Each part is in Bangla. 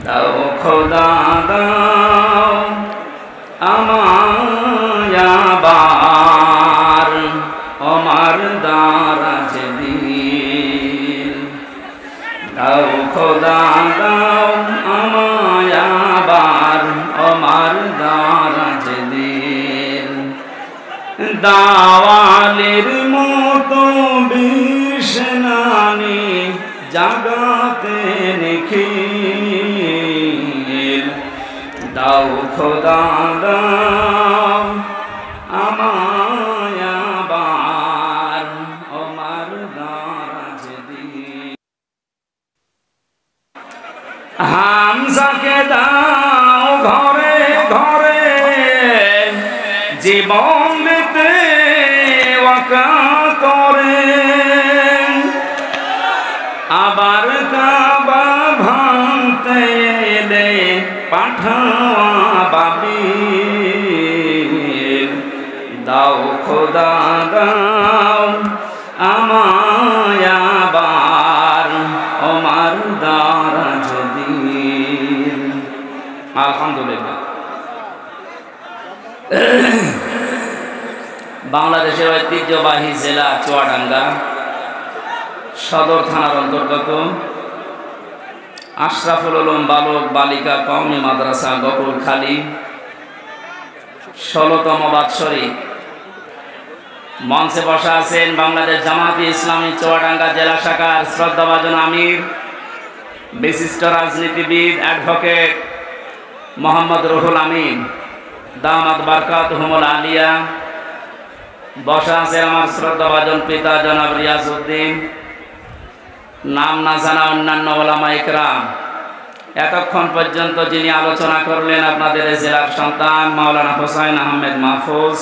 দাও খোদা দাও আমায় আবার আমার দারাজ দিল। দাও খোদা দাও আমায় আবার আমার দারাজ দিল। দাওয়ালের মতো বিষ্ণানি জাগাতে নিখিল। দাও খোদা দাও আমায় আবার আমার দারাজ দিল। হামজাকে দাও ঘরে ঘরে জীবন দিতে ওয়াকা করে। আবার কাবা ভাঙতে এলে পাঠাওয়া বাবিল। দাও খোদা দাও আমায় আবার আমার দারাজ দিল। আলহামদুলিল্লাহ। বাংলাদেশের ঐতিহ্যবাহী জেলা চুয়াডাঙ্গা সদর থানার অন্তর্গত আশরাফুল উলুম বালক বালিকা কওমি মাদ্রাসা গকুলখালী ১৬তম বাৎসরিক মঞ্চে বসা আছেন বাংলাদেশ জামায়াতে ইসলামী চুয়াডাঙ্গা জেলা শাখার শ্রদ্ধাভাজন আমির বিশিষ্ট রাজনীতিবিদ অ্যাডভোকেট মোহাম্মদ রুহুল আমিন দামাত বারকাতুহুমুল আলিয়া। বসা আছেন আমার শ্রদ্ধাভাজন পিতা জনাব রিয়াজউদ্দিন, নাম না জানা অন্যান্য ওলামা ইকরাম। এতক্ষণ পর্যন্ত যিনি আলোচনা করলেন আপনাদের জেলার সন্তান মাওলানা হোসাইন আহমেদ মাহফুজ,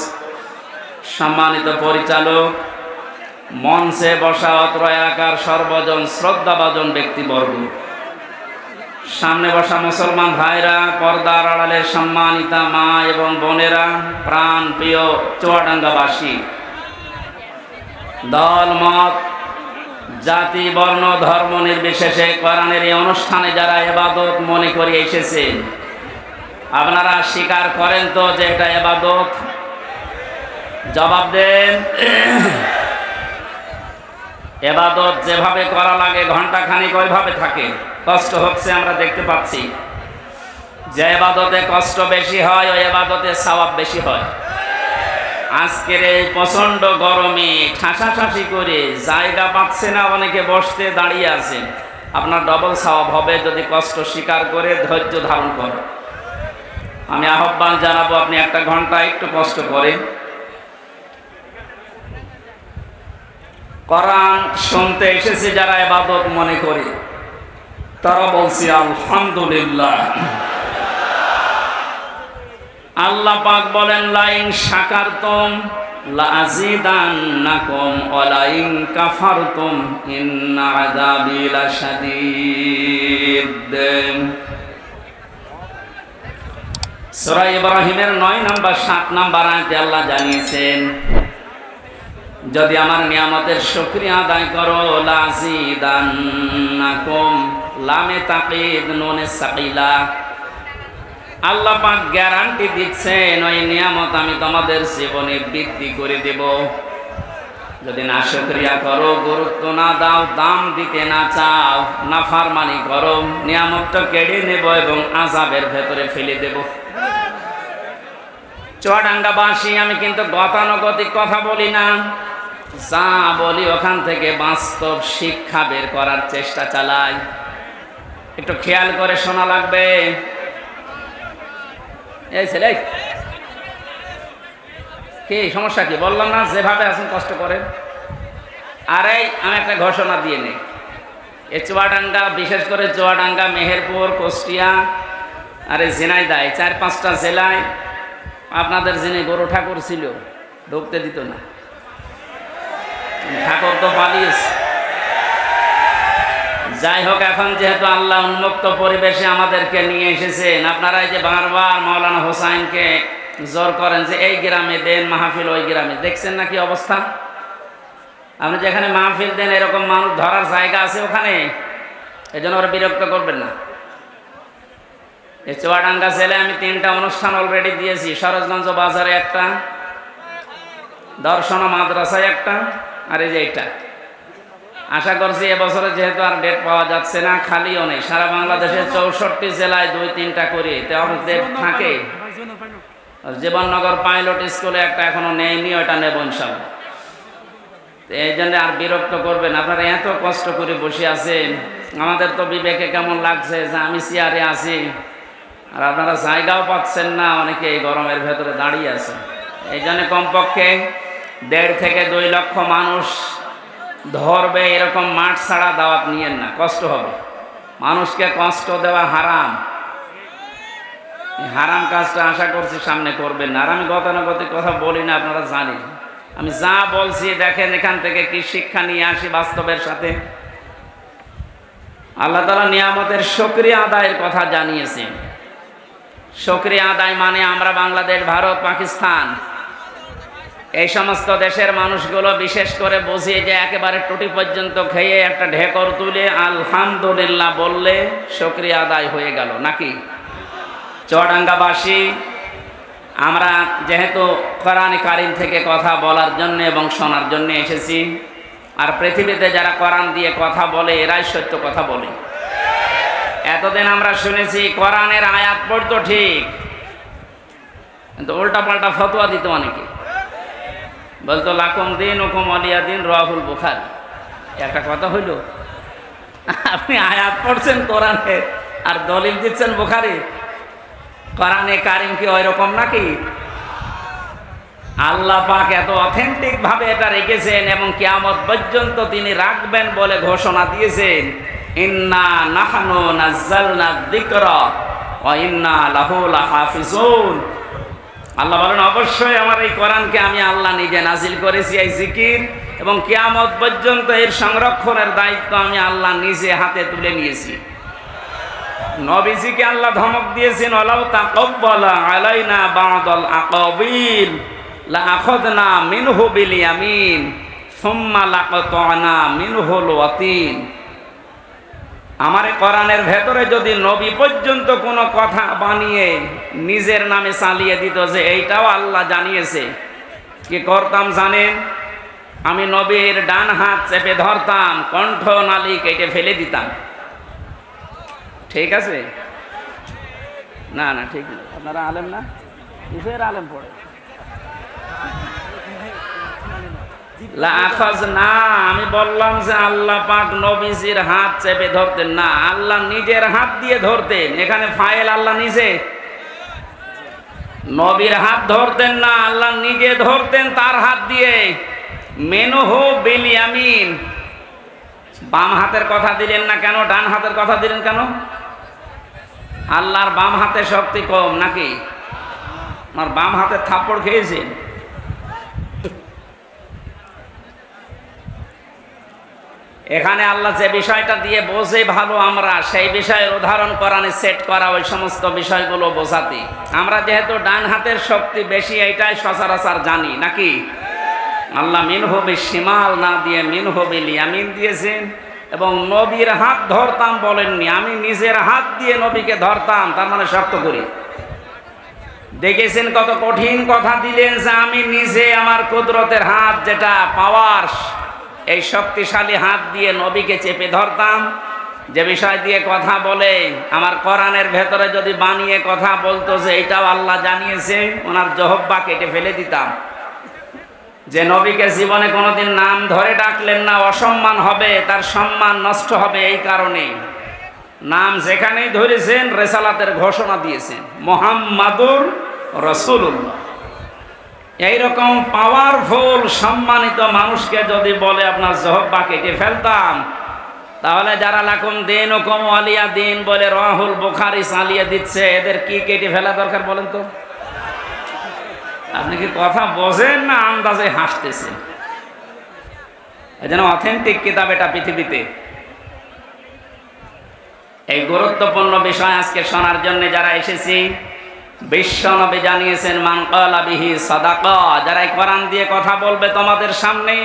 সম্মানিত পরিচালক, মঞ্চে বসা অত্র এলাকার সর্বজন শ্রদ্ধাভাজন ব্যক্তিবর্গ, সামনে বসা মুসলমান ভাইরা, পর্দার আড়ালের সম্মানিতা মা এবং বোনেরা, প্রাণ প্রিয় চুয়াডাঙ্গাবাসী, দল মত জাতি বর্ণ ধর্ম নির্বিশেষে কোরআনের এই অনুষ্ঠানে যারা ইবাদত মনে করে এসেছেন, আপনারা স্বীকার করেন তো যে এটা ইবাদত? জবাব দেন। ইবাদত যেভাবে করা লাগে ঘন্টা খানিক ওইভাবে থাকে। কষ্ট হচ্ছে আমরা দেখতে পাচ্ছি। যে ইবাদতে কষ্ট বেশি হয় ওই ইবাদতে সওয়াব বেশি হয়। আজকের এই প্রচন্ড গরমে ঠাসাঠাসি করে জায়গা পাচ্ছে না, অনেকে বসতে দাঁড়িয়ে আছেন। আপনার ডবল সওয়াব হবে যদি কষ্ট স্বীকার করে ধৈর্য ধারণ করে। আমি আহ্বান জানাবো আপনি একটা ঘন্টা একটু কষ্ট করেন, কোরআন শুনতে এসেছে যারা ইবাদত মনে করে তারা বলছি আলহামদুলিল্লাহ। আল্লাহ পাক বলেন লাইন শাকারতুম লাযিদান্নাকুম ওয়া লাইন কাফারতুম ইন্না আযাবি লাশাদীদ। সূরা ইব্রাহিমের 9 নম্বর 7 নম্বর আয়াতে আল্লাহ জানিয়েছেন যদি আমার নিয়ামতের শুকরিয়া আদায় করো লাযিদান্নাকুম, লামে তাকিদ নুনে সাকিলা। আল্লাহ পাক গ্যারান্টি দিচ্ছেন ওই নিয়ামত আমি তোমাদের জীবনে বৃদ্ধি করে দেব। যদি না শুকরিয়া করো, গুরুত্ব না দাও, দাম দিতে না চাও, নাফরমানি করো, নিয়ামতটা কেড়ে নেব এবং আযাবের ভেতরে ফেলে দেব। চুয়াডাঙ্গাবাসী আমি কিন্তু গতানুগতিক কথা বলি না, যা বলি ওখান থেকে বাস্তব শিক্ষা বের করার চেষ্টা চালাই। একটু খেয়াল করে শোনা লাগবে। এই ছেলে কি সমস্যা কি? বললাম না যেভাবে আছেন কষ্ট করেন। আরে আমি একটা ঘোষণা দিয়ে নেই, এই চুয়াডাঙ্গা, বিশেষ করে চুয়াডাঙ্গা, মেহেরপুর, কুষ্টিয়া, আরে ঝিনাইদহ, 4-5টা জেলায় আপনাদের যিনি গরু ঠাকুর ছিল ঢুকতে দিত না। ঠাকুর তো পালিয়েছে। যাই হোক, এখন যেহেতু আল্লাহ উন্মুক্ত পরিবেশে আমাদেরকে নিয়ে এসেছেন, আপনারা এই যে বারবার মাওলানা হোসাইনকে জোর করেন যে এই গ্রামে দেন মাহফিল, ওই গ্রামে, দেখছেন না কি অবস্থা? আপনি যেখানে মাহফিল দেন এরকম মানুষ ধরার জায়গা আছে ওখানে, এই জন্য ওরা বিরক্ত করবেন না। এই চুয়াডাঙ্গা জেলায় আমি 3টা অনুষ্ঠান অলরেডি দিয়েছি। সরোজগঞ্জ বাজারে একটা, দর্শন মাদ্রাসায় একটা, আর এই যে এটা। আশা করছি এবছরে যেহেতু আর ডেট পাওয়া যাচ্ছে না, খালিও নেই, সারা বাংলাদেশে 64 জেলায় 2-3টা করে ডেট থাকে। জীবননগর পাইলট স্কুলে একটা এখনো নেয়নি, ওইটা নেব ইনশাআল্লাহ। এই জন্য আর বিরক্ত করবেন, আপনারা এত কষ্ট করে বসে আছেন, আমাদের তো বিবেকে কেমন লাগছে যে আমি চেয়ারে আছি আর আপনারা জায়গাও পাচ্ছেন না, অনেকে এই গরমের ভেতরে দাঁড়িয়ে আছেন। এই জন্য কমপক্ষে 1.5 থেকে 2 লক্ষ মানুষ ধরবে এরকম মাঠ ছাড়া দাওয়াত নিয়েন না, কষ্ট হবে। মানুষকে কষ্ট দেওয়া হারাম, হারাম কাজটা আশা করছি সামনে করবেন না। আর আমি গতানুগতিক কথা বলি না, আপনারা জানেন। আমি যা বলছি দেখেন এখান থেকে কি শিক্ষা নিয়ে আসি বাস্তবের সাথে। আল্লাহ তাআলা নিয়ামতের শুকরিয়া আদায়ের কথা জানিয়েছেন। শুকরিয়া আদায় মানে আমরা বাংলাদেশ, ভারত, পাকিস্তান এই সমস্ত দেশের মানুষগুলো বিশেষ করে বুঝিয়ে যে একেবারে টুটি পর্যন্ত খেয়ে একটা ঢেকর তুলে আলহামদুলিল্লাহ বললে শুকরিয়া আদায় হয়ে গেল নাকি? চুয়াডাঙ্গাবাসী আমরা যেহেতু কোরআনে কারিম থেকে কথা বলার জন্য এবং শোনার জন্য এসেছি, আর পৃথিবীতে যারা কোরআন দিয়ে কথা বলে এরাই সত্য কথা বলে। এতদিন আমরা শুনেছি কোরআনের আয়াত পড়তো ঠিক, কিন্তু উল্টা পাল্টা ফতোয়া দিত অনেকে, বলতো লাকুম দীনুকুম ওয়ালিয়া দীন, রাহুল বুখারী। একটা কথা হইল, আপনি আয়াত পড়ছেন কোরআনে আর দলিল দিচ্ছেন বুখারী। কোরআনে কারিম কি ওই রকম নাকি? আল্লাহ পাক এত অথেন্টিক ভাবে এটা রেখেছেন এবং কিয়ামত পর্যন্ত তিনি রাখবেন বলে ঘোষণা দিয়েছেন, ইন্না নাহনু নাযালনা যিকরা ওয়া ইন্না লাহু লাহাফিজুন। আল্লাহ বলেন অবশ্যই আমার এই কোরআনকে আমি আল্লাহ নিজে নাজিল করেছি, এই জিকির, এবং কিয়ামত পর্যন্ত এর সংরক্ষণের দায়িত্ব আমি আল্লাহ নিজে হাতে তুলে নিয়েছি। নবীজিকে আল্লাহ ধমক দিয়েছেন, ওয়ালাউ তাকাব্বালা আলাইনা বা'দাল আকাবিল লাআখাযনা মিনহু বিল ইয়ামিন সুম্মা লাকাতা'না মিনহুল ওয়াতিন। আমার কোরআনের ভেতরে যদি নবী পর্যন্ত কোনো কথা বানিয়ে নিজের নামে চালিয়ে দিত যে এইটাও আল্লাহ জানিয়েছে, কি করতাম জানেন? আমি নবীর ডান হাত চেপে ধরতাম, কণ্ঠ নালী কেটে ফেলে দিতাম। ঠিক আছে? না না ঠিক না, আপনারা আলেম না, কিসের আলেম পড়ে? লাআখাযনা, আমি বললাম যে আল্লাহ পাক নবীজির হাত চেপে ধরতেন না, আল্লাহ নিজের হাত দিয়ে ধরতেন। এখানে ফাইল আল্লাহ নিজে, নবীর হাত ধরতেন না, আল্লাহ নিজে ধরতেন তার হাত দিয়ে। মিনহু বিল ইয়ামিন, বাম হাতের কথা দিলেন না কেন? ডান হাতের কথা দিলেন কেন? আল্লাহর বাম হাতে শক্তি কম নাকি? আমার বাম হাতে থাপ্পড় খেয়েছেন। এখানে আল্লাহ যে বিষয়টা দিয়ে বোঝে ভালো আমরা, সেই বিষয়ের উদাহরণ কোরআনে সেট করা, ওই সমস্ত বিষয়গুলো বোঝাতে। আমরা যেহেতু ডান হাতের শক্তি বেশি, এইটাই সচরাচর জানি নাকি? আল্লাহ মিনহু বিশিমাল না দিয়ে মিনহু বিল ইয়ামিন দিয়েছেন। এবং নবীর হাত ধরতাম বলেননি, আমি নিজের হাত দিয়ে নবীকে ধরতাম, তার মানে শক্ত করি। দেখেছেন কত কঠিন কথা দিলেন যে আমি নিজে আমার কুদরতের হাত, যেটা পাওয়ার, এই শক্তিশালী হাত দিয়ে নবীকে চেপে ধরতাম। যে বিষয় দিয়ে কথা বলে আমার কোরআনের ভেতরে যদি বানিয়ে কথা বলতো যে এইটাও আল্লাহ জানিয়েছে, ওনার জহব্বা কেটে ফেলে দিতাম। যে নবীকে জীবনে কোনোদিন নাম ধরে ডাকলেন না, অসম্মান হবে, তার সম্মান নষ্ট হবে, এই কারণে নাম যেখানেই ধরেছেন রেসালাতের ঘোষণা দিয়েছেন, মুহাম্মাদুর রাসূলুল্লাহ। এইরকম পাওয়ারফুল সম্মানিত মানুষকে যদি বলে আপনার জহব্বা কেটে ফেলতাম, তাহলে যারা লাকুম দীনুকুম ওয়ালিয়া দীন বলে রাহুল বুখারী চালিয়ে দিচ্ছে, এদের কি কেটে ফেলা দরকার বলেন তো? আপনি কি কথা বোঝেন না আন্দাজে হাসতেছেন? এজন্য অথেন্টিক কিতাব এটা পৃথিবীতে। এই গুরুত্বপূর্ণ বিষয় আজকে শোনার জন্য যারা এসেছি, বিশ্বনবী জানিয়েছেন মান ক্বালা বিহি সাদাকা, যারা কোরআন দিয়ে কথা বলবে তোমাদের সামনে,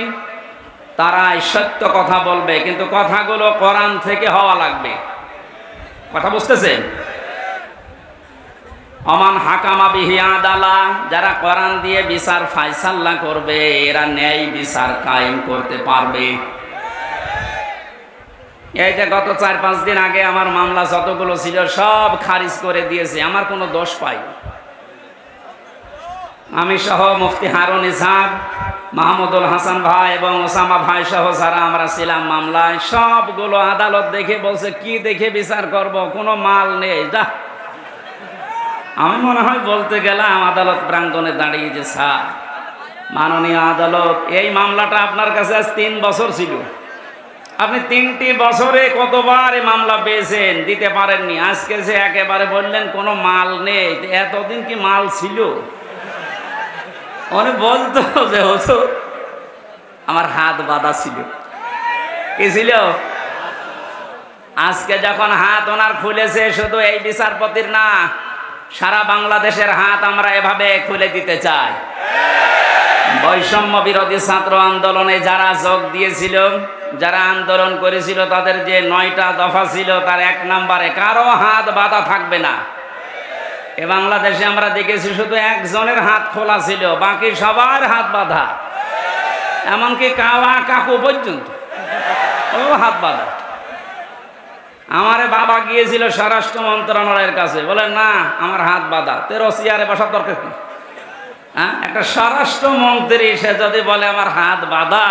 তারাই সত্য কথা বলবে, কিন্তু কথাগুলো কোরআন থেকে হওয়া লাগবে। কথা বুঝতেছেন? অমান হাকামা বিহি আদালা, যারা কোরআন দিয়ে বিচার ফায়সালা করবে এরা ন্যায় বিচার কায়েম করতে পারবে। এই যে গত 4-5 দিন আগে আমার মামলা যতগুলো ছিল সব খারিজ করে দিয়েছে, আমার কোনো দোষ পাই। আমি সহ মুফতি হারুন ইসহাক, মাহমুদুল হাসান ভাই এবং ওসামা ভাই সহ যারা আমরা ছিলাম মামলায়, সবগুলো আদালত দেখে বলছে কি দেখে বিচার করব, কোনো মাল নেই। যা, আমি মনে হয় বলতে গেলাম আদালত প্রাঙ্গণে দাঁড়িয়ে যে স্যার মাননীয় আদালত, এই মামলাটা আপনার কাছে আজ 3 বছর ছিল, আপনি 3টি বছরে কতবার এই মামলা পেয়েছেন, দিতে পারেননি। আজকে যে একেবারে বললেন কোনো মাল নেই, এতদিন কি মাল ছিল? উনি বলতো যে হুজুর আমার হাত বাঁধা ছিল। কি ছিল? আজকে যখন হাত ওনার খুলেছে, শুধু এই বিচারপতির না, সারা বাংলাদেশের হাত আমরা এভাবে খুলে দিতে চাই। বৈষম্য বিরোধী ছাত্র আন্দোলনে যারা যোগ দিয়েছিল, যারা আন্দোলন করেছিল, তাদের যে 9টা দফা ছিল তার 1 নম্বরে কারো হাত বাঁধা থাকবে না। এ বাংলাদেশে আমরা দেখেছি শুধু একজনের হাত খোলা ছিল, বাকি সবার হাত বাঁধা, এমনকি কাওয়া কাকু পর্যন্ত ও হাত বাঁধা। আমারে বাবা গিয়েছিল স্বরাষ্ট্র মন্ত্রণালয়ের কাছে, বলে না আমার হাত বাঁধা, তেরো চেয়ারে বসার দরকার কি? হ্যাঁ, একটা স্বরাষ্ট্র মন্ত্রী সে যদি বলে আমার হাত বাঁধা,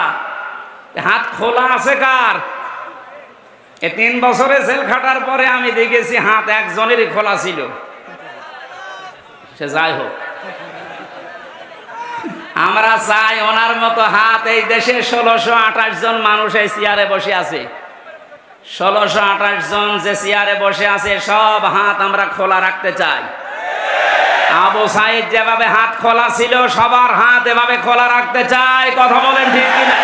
হাত খোলা আছে কার? 3 বছরে জেল খাটার পরে আমি দেখেছি হাত একজনেরই খোলা ছিল। সে যাই হোক, আমরা চাই ওনার মতো হাত এই দেশে 1628 জন মানুষ এই চেয়ারে বসে আছে। 1628 জন যে চেয়ারে বসে আছে সব হাত আমরা খোলা রাখতে চাই। আবু সাইদ যেভাবে হাত খোলা ছিল, সবার হাত এভাবে খোলা রাখতে চাই। কথা বলেন ঠিক কিনা?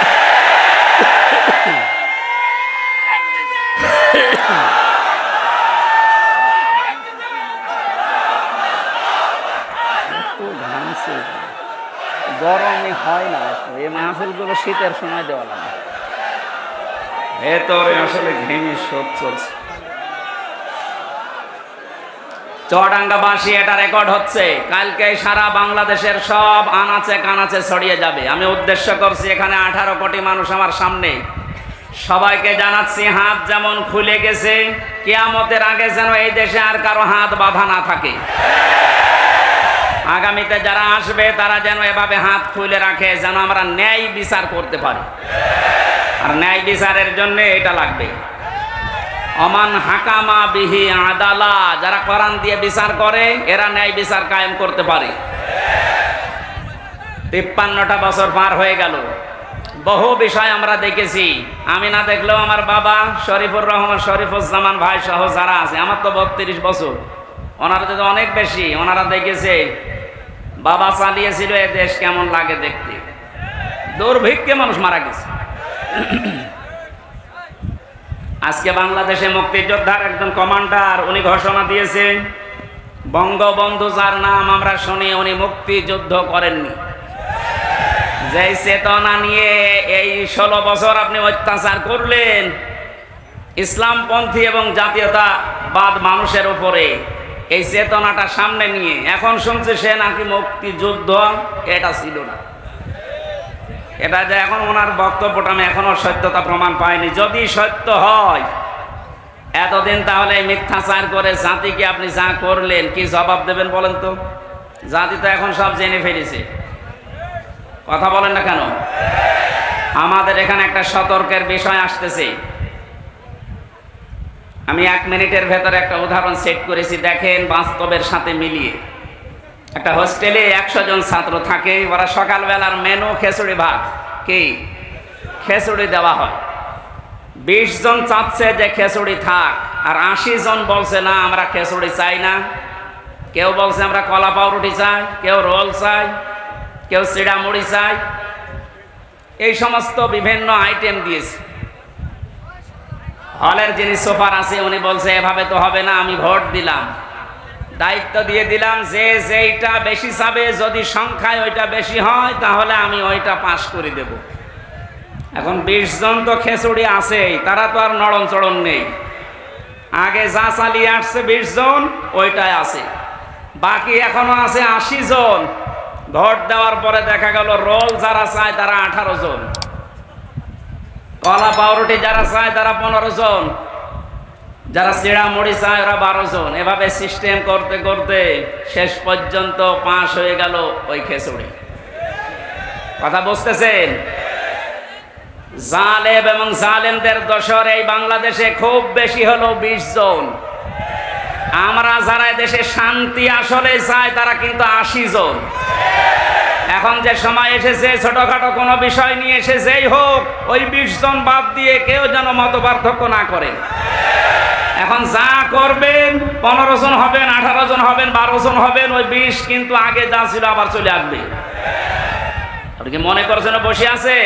গরমে হয় না, এই মাহফিলগুলো শীতের সময় দেওয়া লাগে, ভেতরে আসলে ঘেমে শোধ চলছে। চুয়াডাঙ্গাবাসী এটা রেকর্ড হচ্ছে, কালকে সারা বাংলাদেশের সব আনাচে কানাচে ছড়িয়ে যাবে। আমি উদ্দেশ্য করছি এখানে 18 কোটি মানুষ আমার সামনে, সবাইকে জানাচ্ছি হাত যেমন খুলে গেছে, কিয়ামতের আগে যেন এই দেশে আর কারো হাত বাঁধা না থাকে। আগামীতে যারা আসবে তারা যেন এভাবে হাত খুলে রাখে, যেন আমরা ন্যায় বিচার করতে পারি। আর ন্যায় বিচারের জন্য এটা লাগবে, অমান হাকামা বিহি আদালা, যারা কোরআন দিয়ে বিচার করে এরা ন্যায় বিচার কায়েম করতে পারে। 53টা বছর পার হয়ে গেল, বহু বিষয় আমরা দেখেছি। আমি না দেখলেও আমার বাবা শরীফুর রহমান, শরীফুজ্জামান ভাই সহ যারা আছে, আমার তো 32 বছর, ওনারা তো অনেক বেশি, ওনারা দেখেছে বাবা চালিয়েছিল এ দেশ কেমন লাগে দেখতে। দুর্ভিক্ষে মানুষ মারা গেছে। আজকে বাংলাদেশে মুক্তিযোদ্ধার একজন কমান্ডার উনি ঘোষণা দিয়েছে, বঙ্গবন্ধু যার নাম আমরা শুনি উনি মুক্তিযুদ্ধ করেননি। যে চেতনা নিয়ে এই 16 বছর আপনি অত্যাচার করলেন ইসলামপন্থী এবং জাতীয়তাবাদ মানুষের উপরে, এই চেতনাটা সামনে নিয়ে এখন শুনছে সে নাকি মুক্তিযুদ্ধ, এটা ছিল না। এটা যে এখন ওনার বক্তব্যটা আমি এখনো সত্যতা প্রমাণ পাইনি। যদি সত্য হয় এতদিন তাহলে মিথ্যাচার করে জাতিকে আপনি যা করলেন কি জবাব দেবেন বলেন তো? জাতি তো এখন সব জেনে ফেলেছে, কথা বলেন না কেন? আমাদের এখানে একটা সতর্কের বিষয় আসতেছে। আমি 1 মিনিটের ভেতরে একটা উদাহরণ সেট করেছি, দেখেন বাস্তবের সাথে মিলিয়ে। একটা হোস্টেলে 100 জন ছাত্র থাকে, ওরা সকালবেলার মেনু খিচুড়ি ভাত, কি খিচুড়ি দেওয়া হয়। 20 জন চাচ্ছে যে খিচুড়ি থাক, আর 80 জন বলছে না আমরা খিচুড়ি চাই না। কেউ বলছে আমরা কলা পাউরুটি চাই, কেউ রোল চাই, কেউ চিড়া মুড়ি চাই, এই সমস্ত বিভিন্ন আইটেম দিয়েছে। হলের যিনি সুপার আছে উনি বলছে এভাবে তো হবে না, আমি ভোট দিলাম, দায়িত্ব দিয়ে দিলাম যে যেইটা বেশি চাবে, যদি সংখ্যায় ওইটা বেশি হয় তাহলে আমি ওইটা পাস করে দেব। এখন 20 জন তো খিচুড়ি আছেই, তারা তো আর নড়ন চড়ন নেই, আগে যা চালিয়ে আসছে 20 জন ওইটাই আছে। বাকি এখনো আছে 80 জন। ভোট দেওয়ার পরে দেখা গেল রোল যারা চায় তারা 18 জন, কলা পাউরুটি যারা চায় তারা 15 জন, যারা চিড়া মুড়ি চায় ওরা 12 জন। এভাবে সিস্টেম করতে করতে শেষ পর্যন্ত পাস হয়ে গেল ওই খেচুড়ি। কথা বুঝতেছেন? জালেম এবং জালেমদের দোসর এই বাংলাদেশে খুব বেশি হলো 20 জন। আমরা যারা দেশে শান্তি আসলে চাই তারা কিন্তু 80 জন। এখন যে সময় এসেছে ছোটখাটো কোনো বিষয় নিয়ে এসে যেই হোক ওই 20 জন বাদ দিয়ে কেউ যেন মত পার্থক্য না করে। এখন যা করবেন 15 জন হবেন, 18 জন হবেন, 12 জন হবেন, ওই 20 কিন্তু আগে যা ছিল আবার চলে আসবে। আপনি কি মনে করছেন বসে আছে?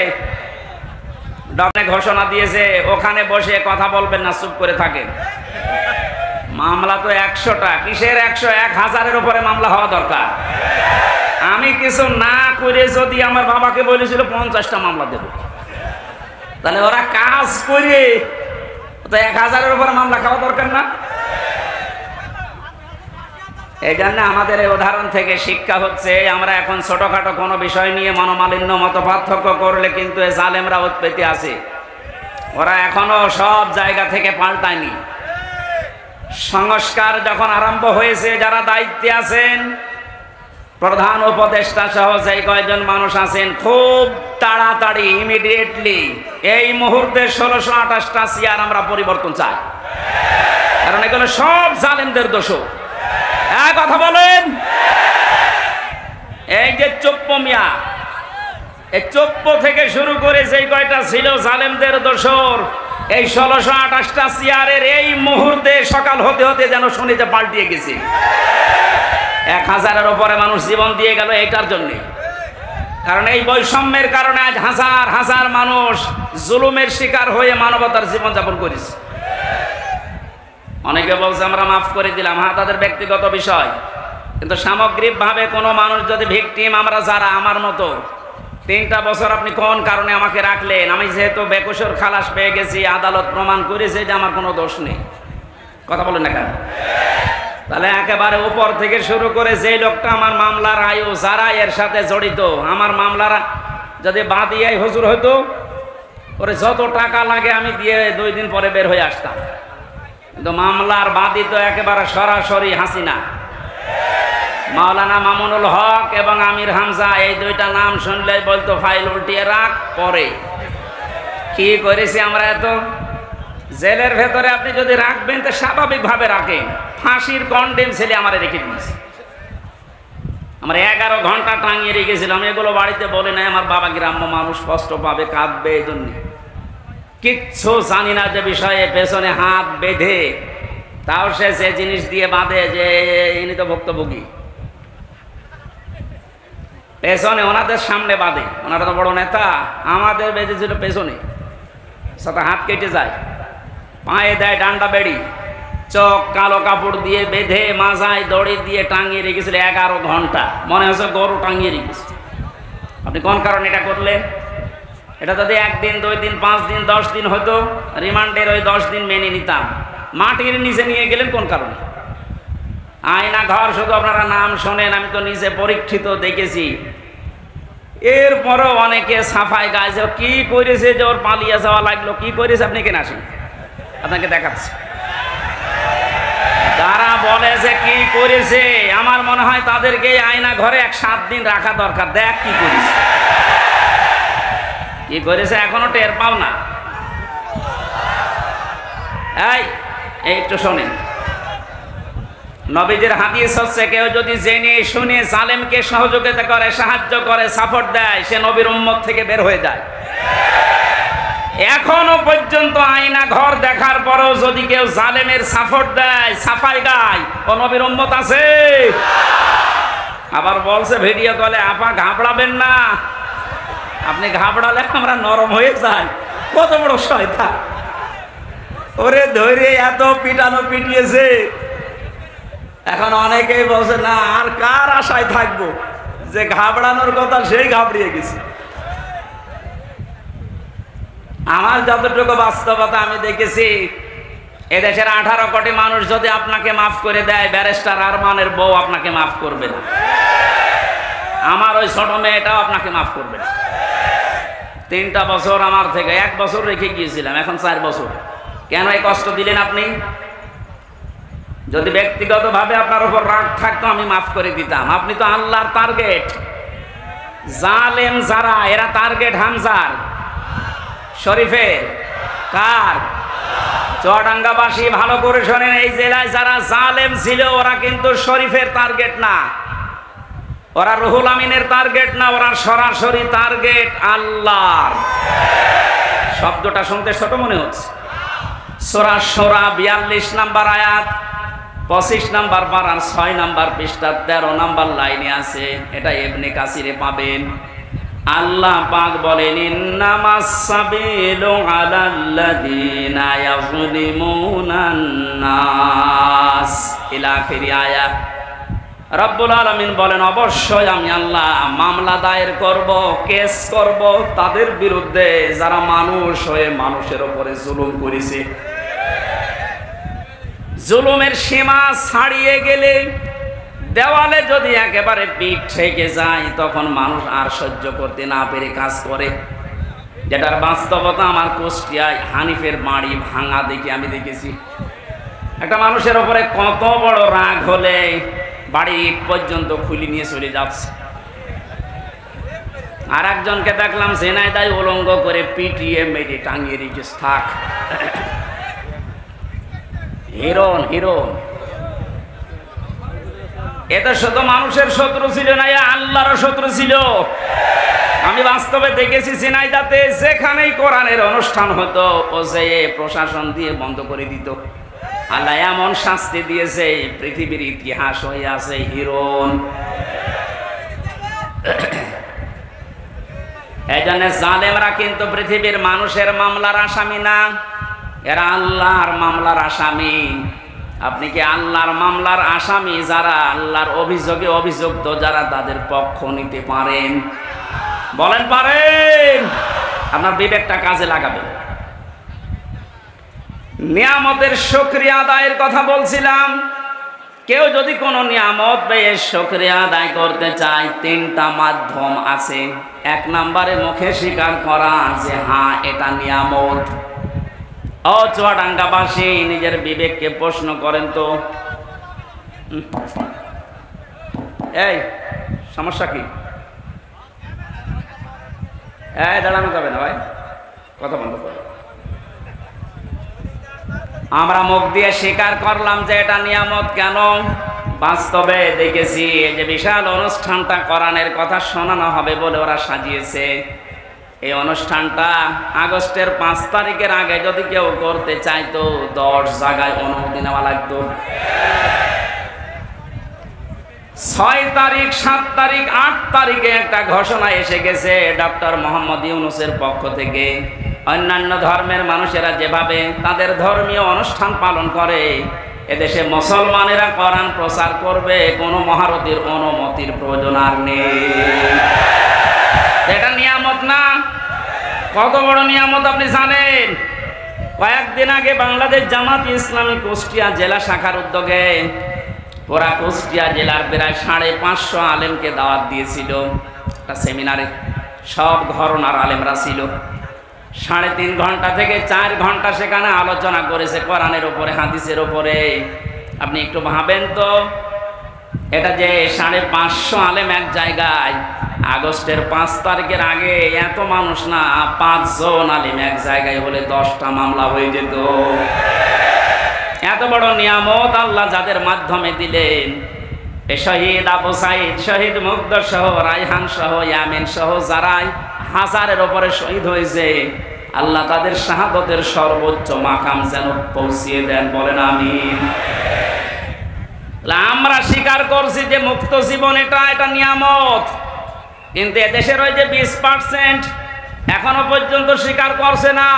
ডক্টর ঘোষণা দিয়েছে ওখানে বসে কথা বলবেন না, চুপ করে থাকেন। মামলা তো 100টা, কিসের 100? 1000-এর উপরে মামলা হওয়া দরকার। আমি কিছু না করে যদি আমার বাবাকে বলেছিল 50টা মামলা দেব, তাহলে ওরা কাজ করে তো 1000-এর উপরে মামলা খাওয়া দরকার না? এই জন্য আমাদের এই উদাহরণ থেকে শিক্ষা হচ্ছে আমরা এখন ছোটখাটো কোনো বিষয় নিয়ে মনোমালিন্য মত পার্থক্য করলে কিন্তু এই জালেমরা উৎপত্তি আছে। ওরা এখনো সব জায়গা থেকে পাল্টায়নি। সংস্কার যখন আরম্ভ হয়েছে, যারা দায়িত্বে আছেন, প্রধান উপদেষ্টা সহ যে কয়েকজন মানুষ আছেন, খুব তাড়াতাড়ি ইমিডিয়েটলি এই মুহূর্তে 1628টা চেয়ার আমরা পরিবর্তন চাই। কারণ এগুলো সব জালেমদের দোষ। এক কথা বলেন। এই যে চোপ্প মিয়া, এই চোপ্প থেকে শুরু করে যে কয়টা ছিল জালেমদের দোসর, এই 1628টা চেয়ারের এই মুহূর্তে সকাল হতে হতে যেন শুনিতে পাল্টিয়ে গেছে। 1000-এর উপরে মানুষ জীবন দিয়ে গেল এইটার জন্যে। কারণ এই বৈষম্যের কারণে আজ হাজার হাজার মানুষ জুলুমের শিকার হয়ে মানবতার জীবনযাপন করেছে। অনেকে বলছে আমরা মাফ করে দিলাম, হ্যাঁ তাদের ব্যক্তিগত বিষয়, কিন্তু সামগ্রিকভাবে কোনো মানুষ যদি ভিকটিম, আমরা যারা আমার মতো 3টা বছর আপনি কোন কারণে আমাকে রাখলেন, আমি যেহেতু বেকসুর খালাস পেয়ে গেছি, আদালত প্রমাণ করেছে যে আমার কোনো দোষ নেই। কথা বলেন না কেন? তাহলে একেবারে উপর থেকে শুরু করে যেই লোকটা আমার মামলার আয়ু, যারা এর সাথে জড়িত, আমার মামলার যদি বাদী হুজুর হইতো, ওরে যত টাকা লাগে আমি দিয়ে 2 দিন পরে বের হয়ে আসতাম। কিন্তু মামলার বাদী তো একেবারে সরাসরি হাসিনা। মাওলানা মামুনুল হক এবং আমির হামজা, এই 2টা নাম শুনলেই বলতো ফাইল উল্টিয়ে রাখ পরে। কি করেছি আমরা এত? জেলের ভেতরে আপনি যদি রাখবেন তো স্বাভাবিকভাবে রাখেন। ফাঁসির কন্ডেম ছেলে আমার রেখে দিয়েছে। আমরা 11 ঘন্টা টাঙিয়ে রেখেছিলাম। এগুলো বাড়িতে বলে নাই, আমার বাবা গ্রাম্য মানুষ, কষ্ট পাবে, কাঁদবে, এই জন্য কিচ্ছু জানি না যে বিষয়ে পেছনে হাত বেঁধে, তাও সে যে জিনিস দিয়ে বাঁধে যে ইনি তো ভুক্তভোগী, পেছনে ওনাদের সামনে বাঁধে। ওনারা তো বড় নেতা, আমাদের বেঁধেছিল পেছনে, সাথে হাত কেটে যায়, পায়ে দেয় ডান্ডা বেড়ি, চোখ কালো কাপড় দিয়ে বেঁধে মাজায় দড়ি দিয়ে টাঙিয়ে রেখেছিল 11 ঘন্টা। মনে হচ্ছে গরু টাঙিয়ে রেখেছে। আপনি কোন কারণে এটা করলেন? এটা যদি 1 দিন, 2 দিন, 5 দিন, 10 দিন হতো, রিমান্ডের ওই 10 দিন মেনে নিতাম। মাটির নিচে নিয়ে গেলেন কোন কারণে? আয়না ঘর শুধু আপনারা নাম শোনেন, আমি তো নিজে পরীক্ষিত দেখেছি। এরপরও অনেকে সাফাই গায়ে যে কি করেছে যে ওর পালিয়ে যাওয়া লাগলো, কি করেছে আপনি কেন আসেন, আপনাকে দেখাচ্ছি। যারা বলে যে কি করেছে, আমার মনে হয় তাদেরকে আয়না ঘরে 7 দিন রাখা দরকার। দেখ কি করেছে, কি করেছে এখনো টের পাও না। এই একটু শোনেন, নবীদের হাদিস হচ্ছে কেউ যদি জেনে শুনে জালেমকে সহযোগিতা করে, সাহায্য করে, সাপোর্ট দেয়, সে নবীর উম্মত থেকে বের হয়ে যায়। এখনো পর্যন্ত আয়না ঘর দেখার পরেও যদি কেউ জালেমের সাপোর্ট দেয়, সাফাই গায়, ও নবীর উম্মত আছে? আবার বলছে ভিডিও কলে, আপা ঘাবড়াবেন না, আপনি ঘাবড়ালে আমরা নরম হয়ে যাই। কত বড় শয়তান! ওরে ধরে এত পিটানো পিটিয়েছে, এখন অনেকেই বলছে না আর কার আশায় থাকবো, যে ঘাবড়ানোর কথা সেই ঘাবড়িয়ে গেছে। আমার যতটুকু বাস্তবতা আমি দেখেছি, এদেশের 18 কোটি মানুষ যদি আপনাকে মাফ করে দেয়, ব্যারিস্টার আরমানের বউ আপনাকে মাফ করবে না, আমার ওই ছোট মেয়েটাও আপনাকে মাফ করবে না। 3টা বছর আমার থেকে 1 বছর রেখে গিয়েছিলাম, এখন 4 বছর। কেন এই কষ্ট দিলেন আপনি? যদি ব্যক্তিগতভাবে আপনার উপর রাগ থাকতো আমি মাফ করে দিতাম। আপনি তো আল্লাহর টার্গেট। জালেম যারা, এরা টার্গেট হামজার, শরীফের, কার? চুয়াডাঙ্গাবাসী ভালো করে শোনেন, এই জেলায় যারা জালেম ছিল ওরা কিন্তু শরীফের টার্গেট না, ওরা রুহুল আমিনের টার্গেট না, ওরা সরাসরি টার্গেট আল্লাহর। শব্দটা শুনতে ছোট মনে হচ্ছে। সূরা শূরা 42 নম্বর আয়াত, 25 নম্বর পারার 6 নম্বর পৃষ্ঠা 13 নম্বর লাইনে আছে। এটা ইবনে কাসিরে পাবেন। আল্লাহ পাক বলেন, ইন্নামাস সাবিলু আলাল্লাযিনা ইয়াযলিমুনান নাস, ইলা আখির আয়াত। রব্বুল আলামিন বলেন, অবশ্যই আমি আল্লাহ মামলা দায়ের করব, কেস করব তাদের বিরুদ্ধে যারা মানুষ হয়ে মানুষের উপরে জুলুম করেছে। জুলুমের সীমা ছাড়িয়ে গেলে, দেওয়ালে যদি একেবারে পিঠ ঠেকে যায়, তখন মানুষ আর সহ্য করতে না পেরে কাজ করে। যেটার বাস্তবতা আমার কুষ্টিয়ায় হানিফের বাড়ি ভাঙা দেখি আমি দেখেছি। একটা মানুষের উপরে কত বড় রাগ হলে বাড়ি ইট পর্যন্ত খুলি নিয়ে চলে যাচ্ছে। আর একজনকে দেখলাম ঝিনাইদহে উলঙ্গ করে পিটিয়ে মেরে টাঙিয়ে রেখেছে। থাক, হিরণ হিরণ। এটা শুধু মানুষের শত্রু ছিল না, আল্লাহর শত্রু ছিল। আমি বাস্তবে দেখেছি ঝিনাইদহে যেখানেই কোরআনের অনুষ্ঠান হতো ও যে প্রশাসন দিয়ে বন্ধ করে দিত। আল্লাহ এমন শাস্তি দিয়েছে, পৃথিবীর ইতিহাস হয়ে আছে হিরণ। এই জন্য জালেমরা কিন্তু পৃথিবীর মানুষের মামলার আসামি না, এরা আল্লাহর মামলার আসামি। আপনি কি আল্লাহর মামলার আসামি যারা, আল্লাহর অভিযোগে অভিযুক্ত যারা, তাদের পক্ষ নিতে পারেন? বলেন পারেন? আপনার বিবেকটা কাজে লাগাবেন। নিয়ামতের শুকরিয়া আদায়ের কথা বলছিলাম। কেউ যদি কোনো নিয়ামত পেয়ে শুকরিয়া আদায় করতে চায়, 3টা মাধ্যম আছে। 1 নম্বরে মুখে স্বীকার করা যে হ্যাঁ এটা নিয়ামত। ও চুয়াডাঙ্গাবাসী, নিজের বিবেককে প্রশ্ন করেন তো, এই সমস্যা কি? এই দাঁড়ানো যাবে না ভাই, কথা বন্ধ করো। আমরা মুখ দিয়ে স্বীকার করলাম যে এটা নিয়ামত। কেন? বাস্তবে দেখেছি এই যে বিশাল অনুষ্ঠানটা কোরআনের কথা শোনানো হবে বলে ওরা সাজিয়েছে। এই অনুষ্ঠানটা আগস্টের 5 তারিখের আগে যদি কেউ করতে চাইতো 10 জায়গায় অনুমতি নেওয়া লাগতো। 6 তারিখ, 7 তারিখ, 8 তারিখে একটা ঘোষণা এসে গেছে ডক্টর মোহাম্মদ ইউনূসের পক্ষ থেকে। অন্যান্য ধর্মের মানুষেরা যেভাবে তাদের ধর্মীয় অনুষ্ঠান পালন করে, এদেশে মুসলমানেরা কোরআন প্রচার করবে, কোনো মহারথীর অনুমতির প্রয়োজন আর নেই। এটা নিয়ামত না? কত বড় নিয়ামত আপনি জানেন? কয়েকদিন আগে বাংলাদেশ জামাত ইসলামী কুষ্টিয়া জেলা শাখার উদ্যোগে পুরা কুষ্টিয়া জেলার প্রায় 550 আলেমকে দাওয়াত দিয়েছিল একটা সেমিনারে। সব ঘরানার আলেমরা ছিল। 3.5 ঘন্টা থেকে 4 ঘন্টা সেখানে আলোচনা করেছে কোরআনের উপরে, হাদিসের উপরে। আপনি একটু ভাবেন তো, এটা যে 550 আলেম এক জায়গায়, আগস্টের 5 তারিখের আগে এত মানুষ না, 5 জন আলেম এক জায়গায় হলে 10টা মামলা হয়ে যেত। এত বড় নিয়ামত আল্লাহ যাদের মাধ্যমে দিলেন, শহীদ আবু সাইদ, শহীদ মুগ্ধ সহ, রায়হান সহ, ইয়ামিন সহ যারাই 1000-এর উপরে শহীদ হয়েছে, আল্লাহ তাদের শাহাদতের সর্বোচ্চ মাকাম যেন পৌঁছিয়ে দেন। বলেন আমিন। আমরা স্বীকার করছি যে মুক্ত জীবন এটা নিয়ামত, কিন্তু এদেশের ওই যে 20% এখনো পর্যন্ত স্বীকার করছে না।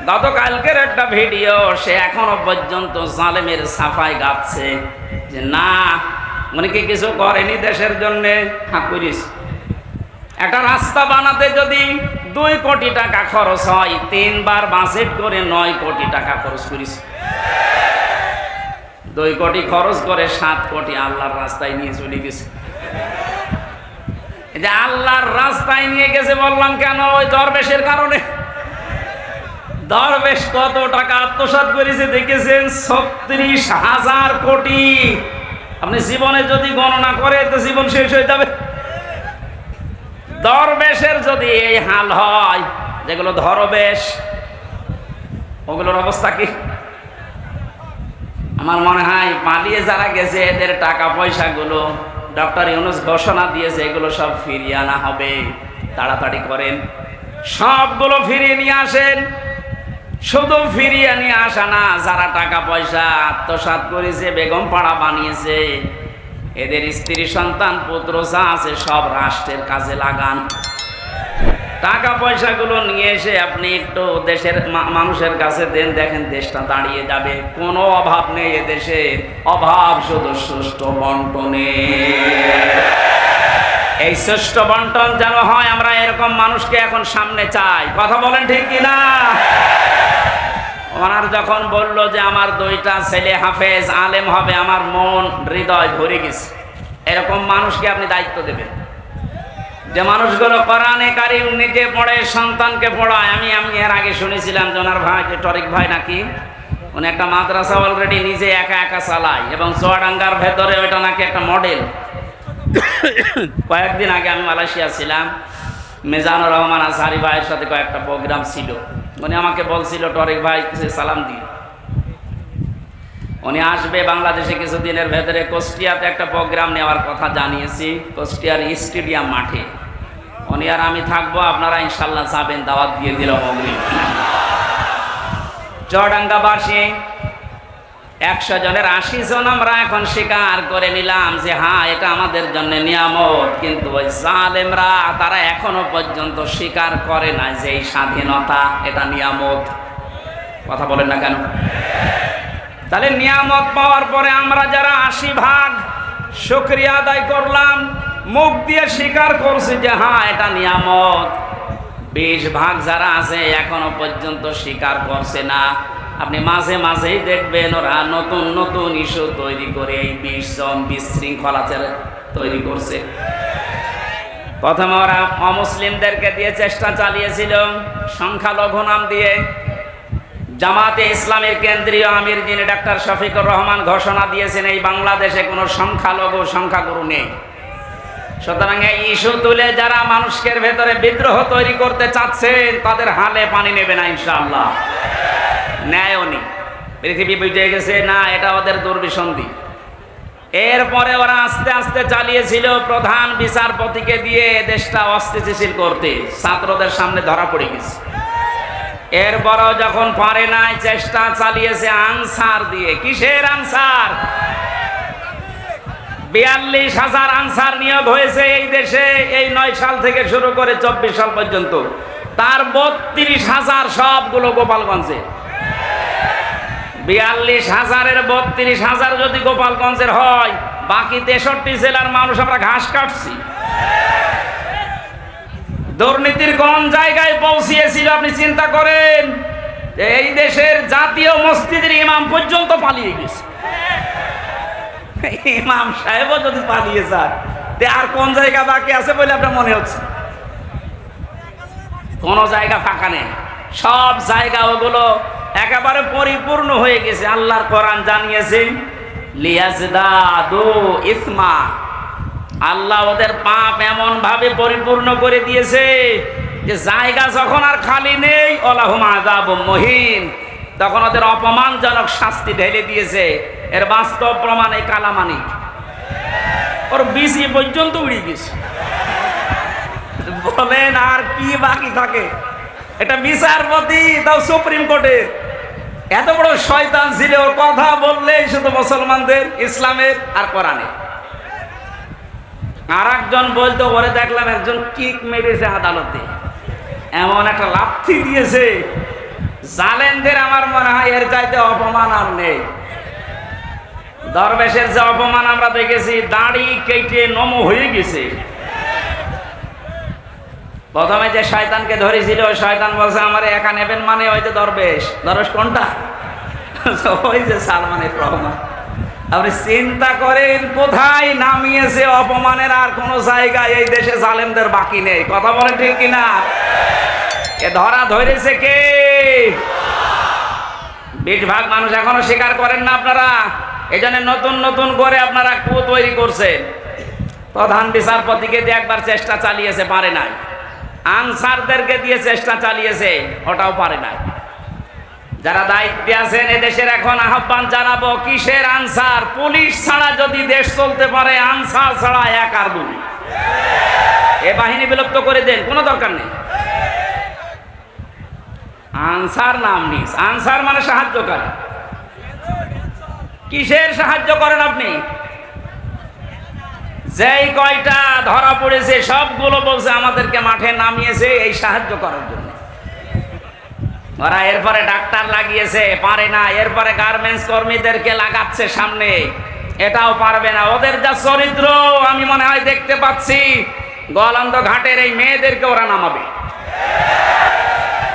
গতকালকের একটা ভিডিও, সে এখনো পর্যন্ত জালেমের সাফাই গাচ্ছে যে না, উনি কি কিছু করেনি দেশের জন্য? হ্যাঁ করিস। একটা রাস্তা বানাতে যদি 2 কোটি টাকা খরচ হয়, 3 বার বাজেট করে 9 কোটি টাকা খরচ করিস। 2 কোটি খরচ করে 7 কোটি আল্লাহর রাস্তায় নিয়ে চলে গেছে। এই যে আল্লাহর রাস্তায় নিয়ে গেছে বললাম কেন? ওই দরবেশের কারণে। দরবেশ কত টাকা আত্মসাৎ করেছে দেখেছেন? 36,000 কোটি। আপনি জীবনে যদি গণনা করে তো জীবন শেষ হয়ে যাবে। দরবেশের যদি এই হাল হয়, যেগুলো ধরবেশ, ওগুলোর অবস্থা কি? আমার মনে হয় পালিয়ে যারা গেছে এদের টাকা পয়সাগুলো ডক্টর ইউনূস ঘোষণা দিয়েছে, এগুলো সব ফিরিয়ে আনা হবে। তাড়াতাড়ি করেন, সবগুলো ফিরিয়ে নিয়ে আসেন। শুধু ফিরিয়ে নিয়ে আসা না, যারা টাকা পয়সা আত্মসাৎ করেছে, বেগম পাড়া বানিয়েছে, এদের স্ত্রী সন্তান পুত্র যা আছে সব রাষ্ট্রের কাজে লাগান। টাকা পয়সাগুলো নিয়ে এসে আপনি একটু দেশের মানুষের কাছে দেন, দেখেন দেশটা দাঁড়িয়ে যাবে। কোনো অভাব নেই এদেশে, অভাব শুধু সুষ্ঠু বন্টনে। এই সুষ্ঠু বন্টন যেন হয়, আমরা এরকম মানুষকে এখন সামনে চাই। কথা বলেন ঠিক কিনা? ওনার যখন বলল যে আমার 2টা ছেলে হাফেজ আলেম হবে, আমার মন হৃদয় ভরে গেছে। এরকম মানুষকে আপনি দায়িত্ব দেবেন, যে মানুষগুলো কোরআনে কারিম নিজে পড়ে, সন্তানকে পড়ায়। আমি এর আগে শুনেছিলাম যে ওনার ভাই, যে টরিক ভাই নাকি, উনি একটা মাদ্রাসা অলরেডি নিজে একা একা চালায়, এবং চুয়াডাঙ্গার ভেতরে ওইটা নাকি একটা মডেল। কয়েকদিন আগে আমি মালয়েশিয়া ছিলাম, মেজানুর রহমান আজহারি ভাইয়ের সাথে কয়েকটা প্রোগ্রাম ছিল। উনি আমাকে বলছিল টরিক ভাই সালাম দিয়ে, উনি আসবে বাংলাদেশে কিছুদিনের ভেতরে। কুষ্টিয়াতে একটা প্রোগ্রাম নেওয়ার কথা জানিয়েছি, কুষ্টিয়ার স্টেডিয়াম মাঠে। উনি আর আমি থাকবো, আপনারা ইনশাল্লাহ যাবেন, দাওয়াত দিয়ে দিলাম অগ্রিম। চুয়াডাঙ্গাবাসী 100 জনের 80 জন আমরা এখন স্বীকার করে নিলাম যে হ্যাঁ, এটা আমাদের জন্য নিয়ামত। কিন্তু ওই জালেমরা তারা এখনো পর্যন্ত স্বীকার করে না যে এই স্বাধীনতা এটা নিয়ামত। কথা বলেন না কেন? তাহলে নিয়ামত পাওয়ার পরে আমরা যারা 80 ভাগ শুকরিয়া আদায় করলাম, মুখ দিয়ে স্বীকার করছি যে হ্যাঁ এটা নিয়ামত, 20 ভাগ যারা আছে এখনো পর্যন্ত স্বীকার করছে না। আপনি মাঝে মাঝেই দেখবেন ওরা নতুন নতুন ইস্যু তৈরি করে এই 20 জন বিশৃঙ্খলা তৈরি করছে। প্রথমে ওরা অমুসলিমদেরকে দিয়ে চেষ্টা চালিয়েছিল সংখ্যালঘু নাম দিয়ে। জামাতে ইসলামের কেন্দ্রীয় আমির যিনি ডাক্তার শফিকুর রহমান ঘোষণা দিয়েছেন এই বাংলাদেশে কোনো সংখ্যালঘু সংখ্যাগুরু নেই। সুতরাং এই ইস্যু তুলে যারা মানুষের ভেতরে বিদ্রোহ তৈরি করতে চাচ্ছেন তাদের হালে পানি নেবে না ইনশাআল্লাহ। ন্যায়ও নেই, পৃথিবী বুঝে গেছে না এটা ওদের দুর্বিসন্ধি। এরপরে ওরা আস্তে আস্তে চালিয়েছিল প্রধান বিচারপতিকে দিয়ে দেশটা অস্থিতিশীল করতে, ছাত্রদের সামনে ধরা পড়ে গেছে। এরপরও যখন পারে নাই, চেষ্টা চালিয়েছে আনসার দিয়ে। কিসের আনসার? 42,000 আনসার নিয়োগ হয়েছে এই দেশে এই 9 সাল থেকে শুরু করে 24 সাল পর্যন্ত। তার 32,000 সবগুলো গোপালগঞ্জে। 42,000-এর 32,000 যদি গোপালগঞ্জের হয়, বাকি 63 জেলার মানুষ আমরা ঘাস কাটছি। দুর্নীতির কোন জায়গায় পৌঁছিয়েছিল আপনি চিন্তা করেন? যে এই দেশের জাতীয় মসজিদের ইমাম পর্যন্ত পালিয়ে গেছে। ইমাম সাহেবও যদি পালিয়ে যায়, আর কোন জায়গা বাকি আছে বলে আপনার মনে হচ্ছে? কোন জায়গা ফাঁকা নেই, সব জায়গা ওগুলো একেবারে পরিপূর্ণ হয়ে গেছে। আল্লাহর কোরআন জানিয়েছে লিয়াজদাদু ইসমা, আল্লাহ ওদের পাপ এমন ভাবে পরিপূর্ণ করে দিয়েছে যে জায়গা যখন আর খালি নেই, ওলাহুম আযাবুম মুহিন, তখন ওদের অপমানজনক শাস্তি ঢেলে দিয়েছে। এর বাস্তব প্রমাণ এই কালামানিক, ওর বিসি পর্যন্ত উড়ে গেছে। বলেন আর কি বাকি থাকে? এটা বিচারপতি, তাও সুপ্রিম কোর্টে, এত বড় শয়তান ছিল, ওর কথা বললেই শুধু মুসলমানদের, ইসলামের আর কোরআনের। আর একজন বলতো, ওরে দেখলাম একজন কিক মেরেছে আদালতে, এমন একটা লাথি দিয়েছে, জালেমদের আমার মনে হয় এর চাইতে অপমান আর নেই। দরবেশের যে অপমান আমরা দেখেছি, দাড়ি কেটে নম হয়ে গেছে। প্রথমে যে শয়তানকে ধরেছিল ওই শয়তান বলছে আমারে একা নেবেন মানে ওই যে দরবেশ। দরবেশ কোনটা? ওই যে সালমানের রহমান। আপনি চিন্তা করেন কোথায় নামিয়েছে অপমানের, আর কোন জায়গায় এই দেশে জালেমদের বাকি নেই। কথা বলেন ঠিক কিনা? এ ধরা ধরেছে কে? 20 ভাগ মানুষ এখনো স্বীকার করেন না আপনারা। এই জন্য নতুন নতুন করে আপনারা কু তৈরি করছেন। প্রধান বিচারপতিকে দিয়ে একবার চেষ্টা চালিয়েছে, পারে নাই। আনসারদেরকে দিয়ে চেষ্টা চালিয়েছে, ওটাও পারে নাই। যারা দায়িত্বে আছেন এদেশের এখন আহ্বান জানাবো, কিসের আনসার? পুলিশ ছাড়া যদি দেশ চলতে পারে, আনসার ছাড়া এক আর দুই। এ বাহিনী বিলুপ্ত করে দেন, কোনো দরকার নেই। আনসার নাম নিস, আনসার মানে সাহায্যকারী। কিসের সাহায্য করেন আপনি? যেই কয়টা ধরা পড়েছে সবগুলো বলছে আমাদেরকে মাঠে নামিয়েছে এই সাহায্য করার জন্য। ওরা এরপরে ডাক্তার লাগিয়েছে, পারে না। এরপরে গার্মেন্টস কর্মীদেরকে লাগাচ্ছে সামনে, এটাও পারবে না। ওদের যা চরিত্র আমি মনে হয় দেখতে পাচ্ছি, গোয়ালন্দ ঘাটের এই মেয়েদেরকে ওরা নামাবে।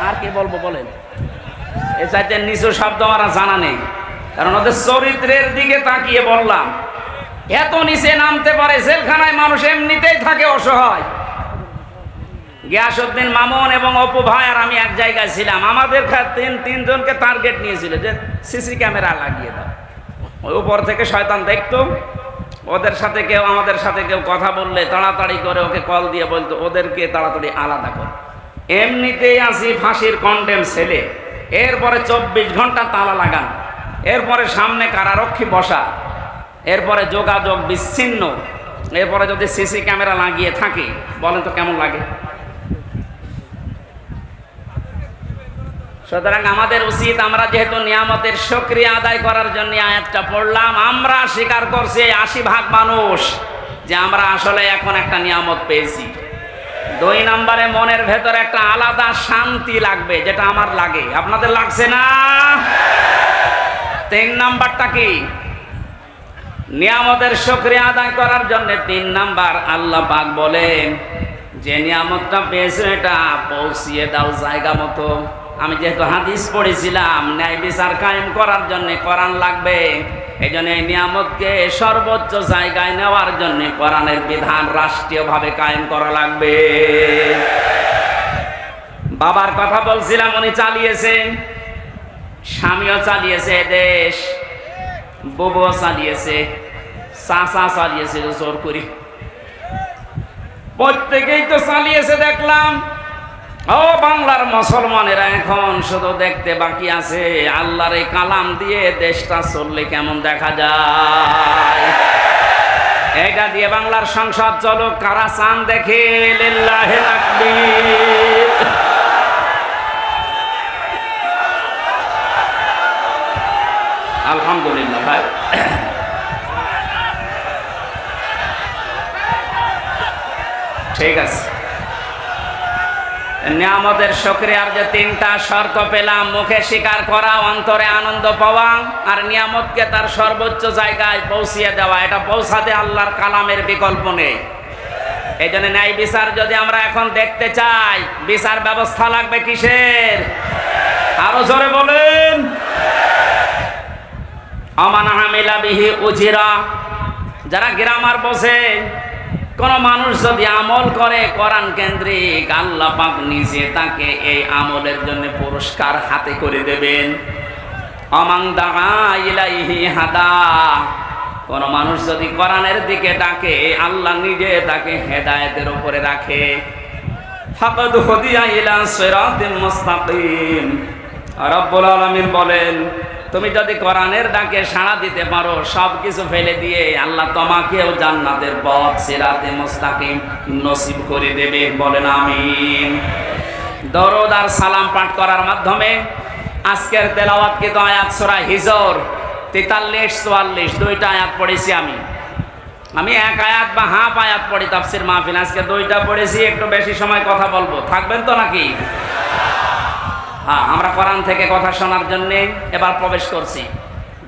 আর কি বলবো বলেন? এ চাইতে নিচু শব্দ ওরা জানা নেই, কারণ ওদের চরিত্রের দিকে তাকিয়ে বললাম এত নিচে নামতে পারে। জেলখানায় মানুষ এমনিতেই থাকে অসহায়। গিয়াসউদ্দিন মামুন এবং অপু ভাই আর আমি এক জায়গায় ছিলাম। আমাদের তিনজনকে টার্গেট নিয়েছিল যে সিসি ক্যামেরা লাগিয়ে দাও। ওই উপর থেকে শয়তান দেখতো, ওদের সাথে কেউ আমাদের সাথে কেউ কথা বললে তাড়াতাড়ি করে ওকে কল দিয়ে বলতো ওদেরকে তাড়াতাড়ি আলাদা কর। এমনিতেই আসি ফাঁসির কন্ডেম ছেলে, এরপরে 24 ঘন্টা তালা লাগান, এরপরে সামনে কারারক্ষী বসা, এরপরে যোগাযোগ বিচ্ছিন্ন, এরপরে যদি সিসি ক্যামেরা লাগিয়ে থাকে বলেন তো কেমন লাগে? সুতরাং আমাদের উচিত, আমরা যেহেতু নিয়ামতের শুকরিয়া আদায় করার জন্য আয়াতটা পড়লাম, আমরা স্বীকার করছি 80 ভাগ মানুষ যে আমরা আসলে এখন একটা নিয়ামত পেয়েছি। 2 নম্বরে মনের ভেতর একটা আলাদা শান্তি লাগবে, যেটা আমার লাগে, আপনাদের লাগছে না? 3 নাম্বারটা কি? নিয়ামতের শুকরিয়া আদায় করার জন্য 3 নাম্বার আল্লাহ পাক বলেন যে নিয়ামতটা পেয়েছো এটা পৌঁছিয়ে দাও জায়গা মতো। আমি যেহেতু হাদিস পড়েছিলাম, ন্যায় বিচার কায়েম করার জন্য কোরআন লাগবে। এই জন্য এই নিয়ামতকে সর্বোচ্চ জায়গায় নেওয়ার জন্য কোরআনের বিধান রাষ্ট্রীয়ভাবে কায়েম করা লাগবে। বাবার কথা বলছিলাম, উনি চালিয়েছেন, স্বামীও চালিয়েছে দেশ, বউও চালিয়েছে, চাচা চালিয়েছে জোর করি, প্রত্যেকেই তো চালিয়েছে দেখলাম। ও বাংলার মুসলমানেরা এখন শুধু দেখতে বাকি আছে আল্লাহর এই কালাম দিয়ে দেশটা চললে কেমন দেখা যায়। এটা দিয়ে বাংলার সংসদ চলুক, কারা চান দেখে? লিল্লাহি তাকবীর। আলহামদুলিল্লাহ ভাই, ঠিক আছে। নিয়ামতের শুকরিয়ার যে 3টা শর্ত পেলাম, মুখে স্বীকার করা, অন্তরে আনন্দ পাওয়া, আর নিয়ামতকে তার সর্বোচ্চ জায়গায় পৌঁছিয়ে দেওয়া। এটা পৌঁছাতে আল্লাহর কালামের বিকল্প নেই। এই জন্য ন্যায় বিচার যদি আমরা এখন দেখতে চাই, বিচার ব্যবস্থা লাগবে কিসের? আরো জোরে বলেন। আমান আমিলা বিহি উজিরা। যারা গ্রামার বসে, কোন মানুষ যদি আমল করে কোরআন কেন্দ্রিক, আল্লাহ পাক নিজে তাকে এই আমলের জন্য পুরস্কার হাতে করে দেবেন। আমান দাআ ইলাইহি হাদা। কোন মানুষ যদি কোরআনের দিকে ডাকে, আল্লাহ নিজে তাকে হেদায়েতের উপরে রাখে। ফাকাদ হুদিয়া ইলা সিরাতিল মুস্তাকিম। রব্বুল আলামিন বলেন, তুমি যদি কোরআনের ডাকে সাড়া দিতে পারো, সব কিছু ফেলে দিয়ে আল্লাহ তোমাকেও জান্নাতের পথ সিরাতে মুস্তাকিম নসিব করে দেবে। বলেন আমিন। দরুদ আর সালাম পাঠ করার মাধ্যমে আজকের তেলাওয়াতকৃত আয়াত সূরা হিজর 43-44 2টা আয়াত পড়েছি। আমি এক আয়াত বা হাফ আয়াত পড়ি তাফসীর মাহফিল। আজকে 2টা পড়েছি, একটু বেশি সময় কথা বলবো, থাকবেন তো নাকি? হ্যাঁ, আমরা কোরআন থেকে কথা শোনার জন্য এবার প্রবেশ করছি।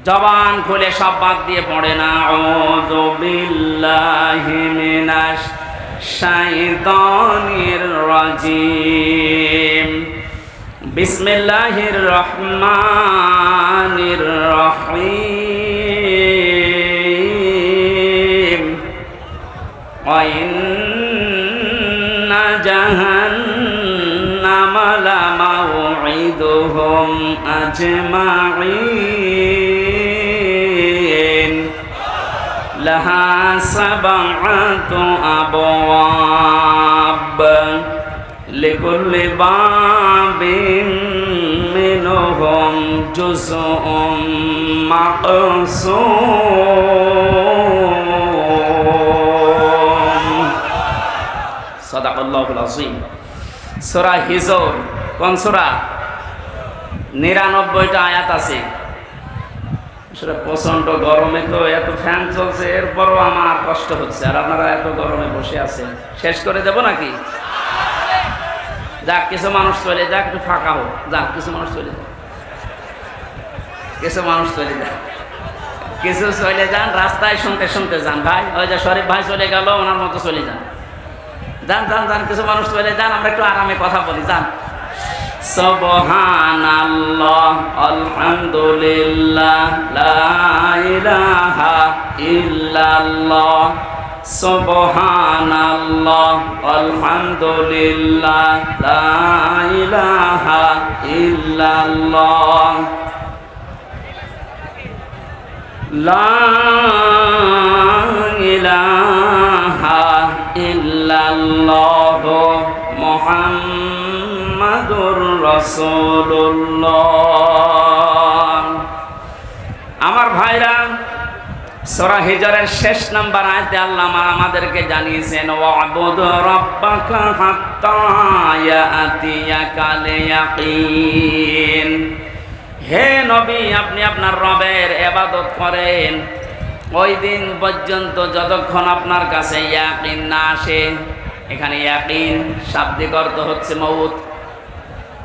জবান খুলে সব বাদ দিয়ে পড়ে না। আউযু বিল্লাহি মিনাশ শাইতানির الرجيم بسم الله الرحمن الرحيم وإن جهنم لموعدهم أجمعين لها 7 أبواب لكل باب منهم جزء مقسوم صدق الله العظيم সূরা হিজর কোন সূরা 99টা আয়াত আছে আসলে প্রচন্ড গরমে তো এত ফ্যান চলছে এরপরও আমার কষ্ট হচ্ছে আর আপনারা এত গরমে বসে আছেন শেষ করে দেব নাকি যাক কিছু মানুষ চলে যাক একটু ফাঁকা হোক যাক কিছু মানুষ চলে যাক কিছু চলে যান রাস্তায় শুনতে শুনতে যান ভাই ওই যে শরীফ ভাই চলে গেল ওনার মতো চলে যান যান যান যান কিছু মানুষ চলে যান আমরা একটু আরামে কথা বলি যান সুবহানাল্লাহ আলহামদুলিল্লাহ লা ইলাহা ইল্লাল্লাহ সুবহানাল্লাহ আলহামদুলিল্লাহ লা ইলাহা ইল্লাল্লাহ লা ইলাহা ইল্লাল্লাহ মুহাম্মাদুর রাসূলুল্লাহ আমার ভাইরা সূরা হিজরের শেষ নাম্বার আয়াতে আল্লাহ আমাদেরকে জানিয়েছেন ওয়াবুদ রাব্বাকা হাত্তা ইয়াতিয়াকাল ইয়াকিন হে নবী আপনি আপনার রবের ইবাদত করেন ওই দিন পর্যন্ত যতক্ষণ আপনার কাছে ইয়াকিন না আসে এখানে ইয়াকিন শাব্দিক অর্থ হচ্ছে মউত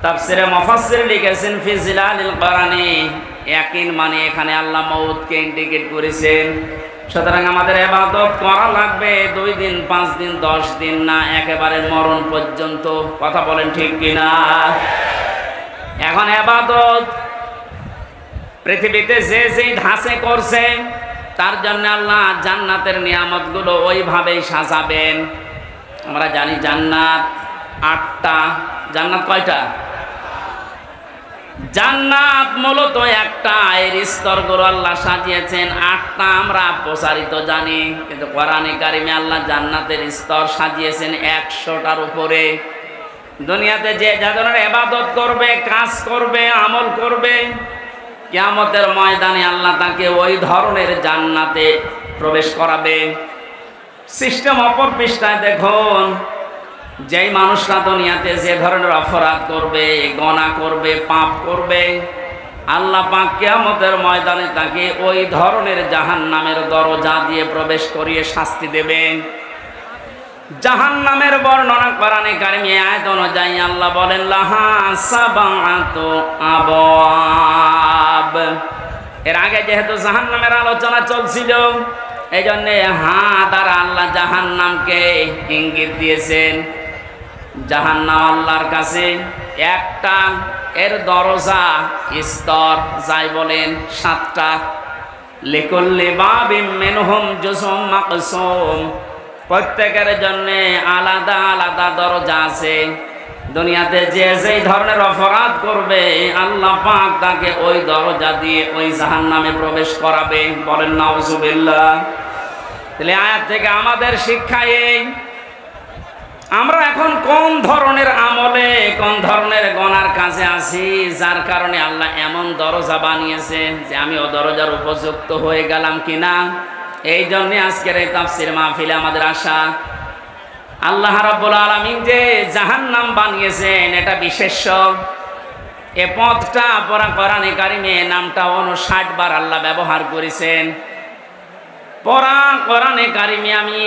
তাফসিরে মুফাসসির লিখেছেন ফি জিলালিল কোরআনি ইয়াকিন মানে এখানে আল্লাহ মউতকে ইন্ডিকেট করেছেন সুতরাং আমাদের ইবাদত করা লাগবে 2 দিন 5 দিন 10 দিন না একেবারে মরণ পর্যন্ত কথা বলেন ঠিক কিনা এখন ইবাদত পৃথিবীতে যে যেই ধাঁচে করছে তার জন্য আল্লাহ জান্নাতের নিয়ামতগুলো ওইভাবেই সাজাবেন আমরা জানি জান্নাত 8টা জান্নাত কয়টা জান্নাত মূলত একটা এর স্তরগুলো আল্লাহ সাজিয়েছেন 8টা আমরা প্রসারিত জানি কিন্তু কোরআনে কারিমে আল্লাহ জান্নাতের স্তর সাজিয়েছেন 100টার উপরে দুনিয়াতে যে ধরনের ইবাদত করবে কাজ করবে আমল করবে কিয়ামতের ময়দানে আল্লাহ তাকে ওই ধরনের জান্নাতে প্রবেশ করাবে সিস্টেম অপর পৃষ্ঠায় দেখুন যেই মানুষরা দুনিয়াতে যে ধরনের অপরাধ করবে গুনাহ করবে পাপ করবে আল্লাহ পাক কিয়ামতের ময়দানে তাকে ওই ধরনের জাহান্নামের দরজা দিয়ে প্রবেশ করিয়ে শাস্তি দেবে জাহান্নামের বর্ণনা কোরআনে কারিমে আয়াত অনুযায়ী আল্লাহ বলেন লাহা 7 আবওয়াব এর আগে যেহেতু জাহান্নামের আলোচনা চলছিল এইজন্য দ্বারা আল্লাহ জাহান্নামকে ইঙ্গিত দিয়েছেন জাহান্নাম আল্লাহর কাছে একটা এর দরজা স্তর যাই বলেন 7টা লিকুল্লি বাবিম মিনহুম জুজুম মাকসুম প্রত্যেকের জন্য আলাদা আলাদা দরজা আছে দুনিয়াতে যে যেই ধরনের অপরাধ করবে আল্লাহ পাক তাকে ওই দরজা দিয়ে ওই জাহান্নামে প্রবেশ করাবে বলেন নাউজুবিল্লাহ তাহলে আয়াত থেকে আমাদের শিক্ষা এই আমরা এখন কোন ধরনের আমলে কোন ধরনের গুনার কাছে আছি যার কারণে আল্লাহ এমন দরজা বানিয়েছে যে আমি ও দরজার উপযুক্ত হয়ে গেলাম কিনা এই জন্য আজকের এই তাফসীর মাহফিলে আমাদের আশা আল্লাহ রাব্বুল আলামিন যে জাহান্নাম বানিয়েছেন এটা বিশেষ্য এ পথটা কোরআনে কারিমে নামটা 59 বার আল্লাহ ব্যবহার করেছেন কোরআনে কারিমে আমি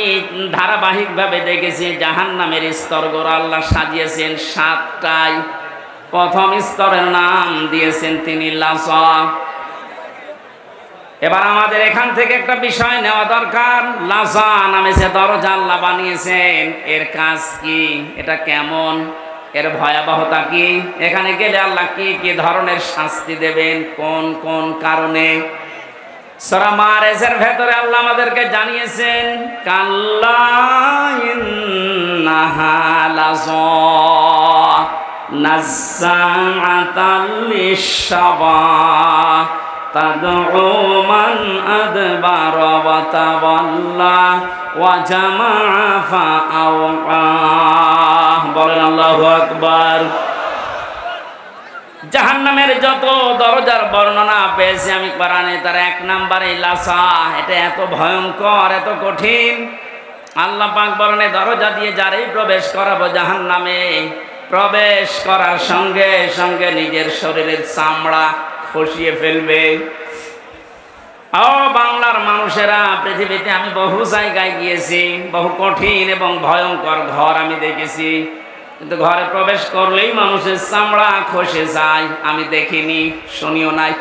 ধারাবাহিকভাবে দেখেছি জাহান্নামের স্তরগুলো আল্লাহ সাজিয়েছেন 7টায় প্রথম স্তরের নাম দিয়েছেন তিনি লাযা এবার আমাদের এখান থেকে একটা বিষয় নেওয়া দরকার। লাজা নামে যে দরজা আল্লাহ বানিয়েছেন, এর কাজ কি, এটা কেমন, এর ভয়াবহতা কি, এখানে গেলে আল্লাহ কি কি ধরনের শাস্তি দেবেন, কোন কোন কারণে। সূরা মাআরিজের ভেতরে আল্লাহ আমাদেরকে জানিয়েছেন, কাল্লা ইন্নাহা লাযা নাযাআতাল লিশ-শাওয়া তাদউ মান আদবারা ওয়া তাওয়াল্লা ওয়া জামাআ ফাআওয়া। বলেন আল্লাহু আকবার। জাহান্নামের যত দরজার বর্ণনা পেয়েছি আমি কোরআনে, তার এক নম্বরে লাসা। এটা এত ভয়ঙ্কর, এত কঠিন। আল্লাহ পাক বলেন, দরজা দিয়ে যারাই প্রবেশ করাবো জাহান্নামে, প্রবেশ করার সঙ্গে সঙ্গে নিজের শরীরের চামড়া খসিয়ে ফেলবে। ও বাংলার মানুষেরা, পৃথিবীতে আমি বহু জায়গায় গিয়েছি, বহু কঠিন এবং ভয়ঙ্কর ঘর আমি দেখেছি, কিন্তু ঘরে প্রবেশ করলেই মানুষের চামড়া খসে যায়। আমি দেখিনি, শুনিও নাই।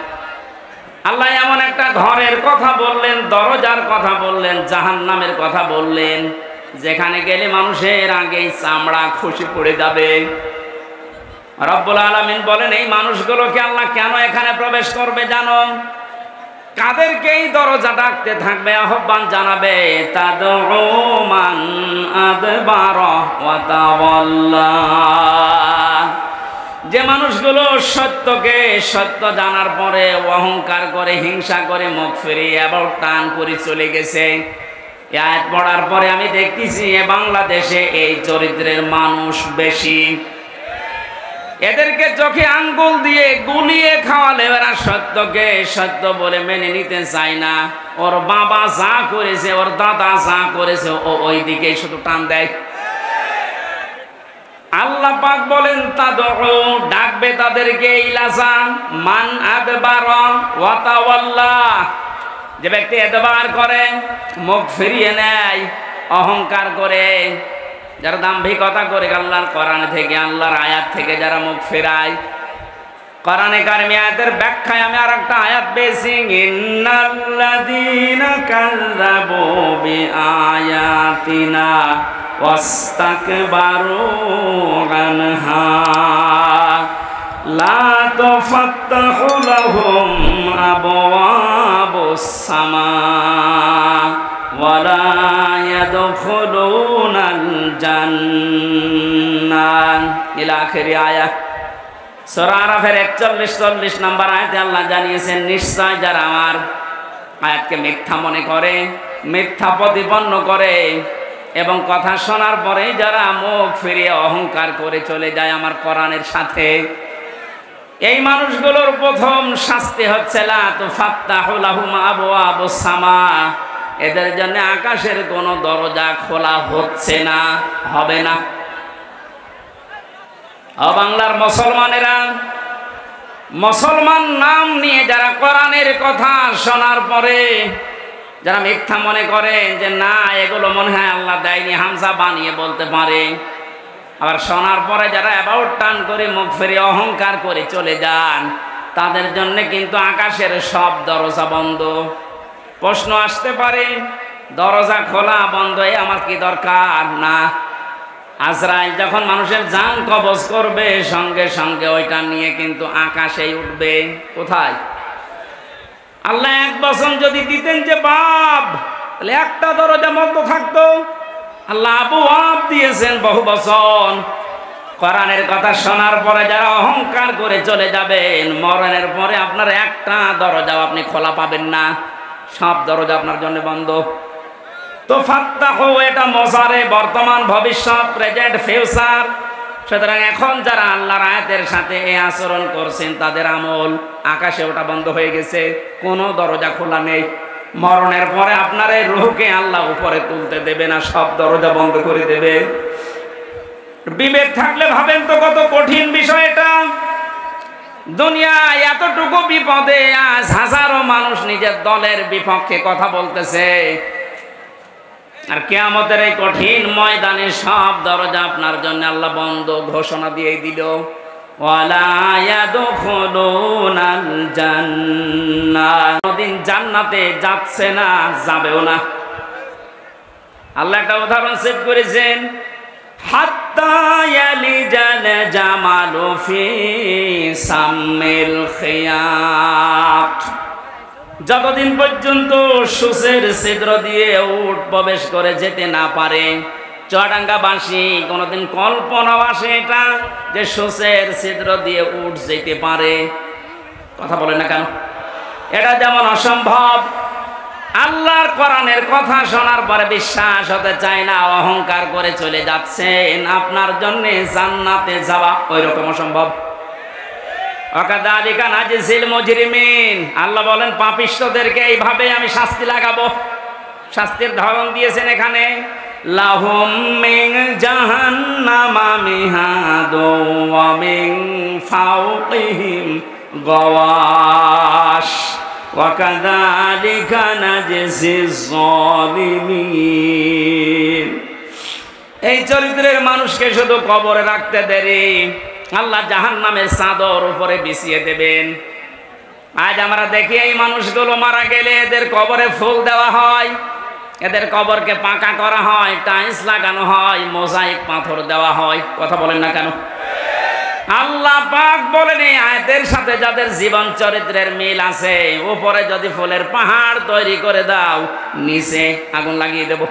আল্লাহ এমন একটা ঘরের কথা বললেন, দরজার কথা বললেন, জাহান্নামের কথা বললেন, যেখানে গেলে মানুষের আগেই চামড়া খসে পড়ে যাবে। রব্বুল আলামিন বলেন, এই মানুষগুলোকে আল্লাহ কেন এখানে প্রবেশ করবে জানো? কাদেরকে এই দরজা ডাকতে থাকবে, আহ্বান জানাবে, তাদউ মান আদবারা ওয়া তাওয়াল্লা। যে মানুষগুলো সত্যকে সত্য জানার পরে অহংকার করে, হিংসা করে, মুখ ফিরিয়ে আবার টান করে চলে গেছে। এই আয়াত পড়ার পরে আমি দেখতেছি বাংলাদেশে এই চরিত্রের মানুষ বেশি। এদেরকে চোখে আঙ্গুল দিয়ে গুলিয়ে খাওয়ালে এরা সত্যকে সত্য বলে মেনে নিতে চায় না। ওর বাবা যা করেছে, ওর দাদা যা করেছে, ও ওই দিকে শুধু টান দেয়। আল্লাহ পাক বলেন, তাদউ, ডাকবে তাদেরকে, ইলাসা মান আদবারা ওয়া তাওয়াল্লা। যে ব্যক্তি এতবার করে, মুখ ফিরিয়ে নেয়, অহংকার করে, যারা দাম্ভিকতা করে, আল্লাহর কোরআন থেকে, আল্লাহর আয়াত থেকে যারা মুখ ফেরায়। কোরআনে কারিমে আয়াতের ব্যাখ্যায় আমি আরেকটা আয়াত পেয়েছি, ইন্নাল্লাযীনা কাযযাবু বিআয়াতিনা ওয়াস্তাকবারু আনহা লা তুফাত্তাহু লাহুম আবওয়াবুস সামা ওয়ালা ইয়াদখুলুনাল জান্নাহ ইলা আখিরি আয়াত। সূরা আরাফের 41-40 নম্বর আয়াতে আল্লাহ জানিয়েছেন, নিশ্চয় যারা আমার আয়াতকে মিথ্যা মনে করে, মিথ্যা প্রতিপন্ন করে, এবং কথা শোনার পরে যারা মুখ ফিরিয়ে অহংকার করে চলে যায় আমার কোরআনের সাথে, এই মানুষগুলোর প্রথম শাস্তি হচ্ছে লা তুফাত্তাহু লাহুম আবওয়াবুস সামা। এদের জন্য আকাশের কোনো দরজা খোলা হচ্ছে না, হবে না। ও বাংলার মুসলমানেরা, মুসলমান নাম নিয়ে যারা কোরআনের কথা শোনার পরে যারা মিথ্যা মনে করে যে না এগুলো মনে হয় আল্লাহ দেয়নি, হামজা বানিয়ে বলতে পারে, আবার শোনার পরে যারা অ্যাবাউট টান করে মুখ ফিরে অহংকার করে চলে যান, তাদের জন্য কিন্তু আকাশের সব দরজা বন্ধ। প্রশ্ন আসতে পারে, দরজা খোলা বন্ধ এ আমার কি দরকার? না, আজরাইল যখন মানুষের জান কবজ করবে সঙ্গে সঙ্গে ওইটা নিয়ে কিন্তু আকাশেই উঠবে। কোথায়? আল্লাহ এক বচন যদি দিতেন যে বাব, তাহলে একটা দরজা বন্ধ থাকতো। আল্লাহ আবওয়াব দিয়েছেন বহু বচন। কোরআনের কথা শোনার পরে যারা অহংকার করে চলে যাবেন, মরণের পরে আপনার একটা দরজাও আপনি খোলা পাবেন না, সব দরজা আপনার জন্য বন্ধ। তো ফাত্তাহু এটা মজারে, বর্তমান, ভবিষ্যৎ, প্রেজেন্ট, ফিউচার। সুতরাং এখন যারা আল্লাহর আয়াতের সাথে এই আচরণ করছেন তাদের আমল আকাশে ওটা বন্ধ হয়ে গেছে, কোনো দরজা খোলা নেই। মরণের পরে আপনার এই রূহকে আল্লাহ উপরে তুলতে দেবে না, সব দরজা বন্ধ করে দেবে। বিবেক থাকলে ভাবেন তো কত কঠিন বিষয় এটা। দুনিয়ায় এতটুকু বিপদে আজ হাজারো মানুষ নিজের দলের বিপক্ষে কথা বলতেছে, আর কিয়ামতের এই কঠিন ময়দানে সব দরজা আপনার জন্য আল্লাহ বন্ধ ঘোষণা দিয়ে দিল। ওয়ালা ইয়াদখুলুনাল জান্নাহ, কোনদিন জান্নাতে যাচ্ছে না, যাবেও না। আল্লাহ একটা উদাহরণ সেট করেছেন, হাত্তা ইয়ালিজাল জামালু ফি সাম্মিল খিয়াত, যতদিন পর্যন্ত সূচের ছিদ্র দিয়ে উট প্রবেশ করে যেতে না পারে। চুয়াডাঙ্গাবাসী কোনোদিন কল্পনাও আসে এটা যে সূচের ছিদ্র দিয়ে উট যেতে পারে? কথা বলে না কেন? এটা যেমন অসম্ভব, আল্লাহর কোরআনের কথা শোনার পরে বিশ্বাস হতে চায় না, অহংকার করে চলে যাচ্ছেন আপনার জন্য জান্নাতে যাওয়া ওই রকম অসম্ভব। ওয়াকাযালিকা নাজিজিল মুজরিমিন, আল্লাহ বলেন পাপিষ্ঠদেরকে এইভাবে আমি শাস্তি লাগাবো। শাস্তির ধরন দিয়েছেন এখানে, লাহুম মিন জাহান্নামা মিহাদু ওয়া মিন ফাওকিহিম গাওয়াশ ওয়াকাযালিকা নাজিজিজ যালিমিন। এই চরিত্রের মানুষকে শুধু কবরে রাখতে দেরি, আল্লাহ জাহান্নামের চাদর উপরে বিছিয়ে দেবেন। আজ আমরা দেখি এই মানুষগুলো মারা গেলে এদের কবরে ফুল দেওয়া হয়, এদের কবরকে পাকা করা হয়, টাইলস লাগানো হয়, মোজাইক পাথর দেওয়া হয়। কথা বলেন না কেন? আল্লাহ পাক বলেন এই আয়াতের সাথে যাদের জীবন চরিত্রের মিল আছে, উপরে যদি ফুলের পাহাড় তৈরি করে দাও, নিচে আগুন লাগিয়ে দেব।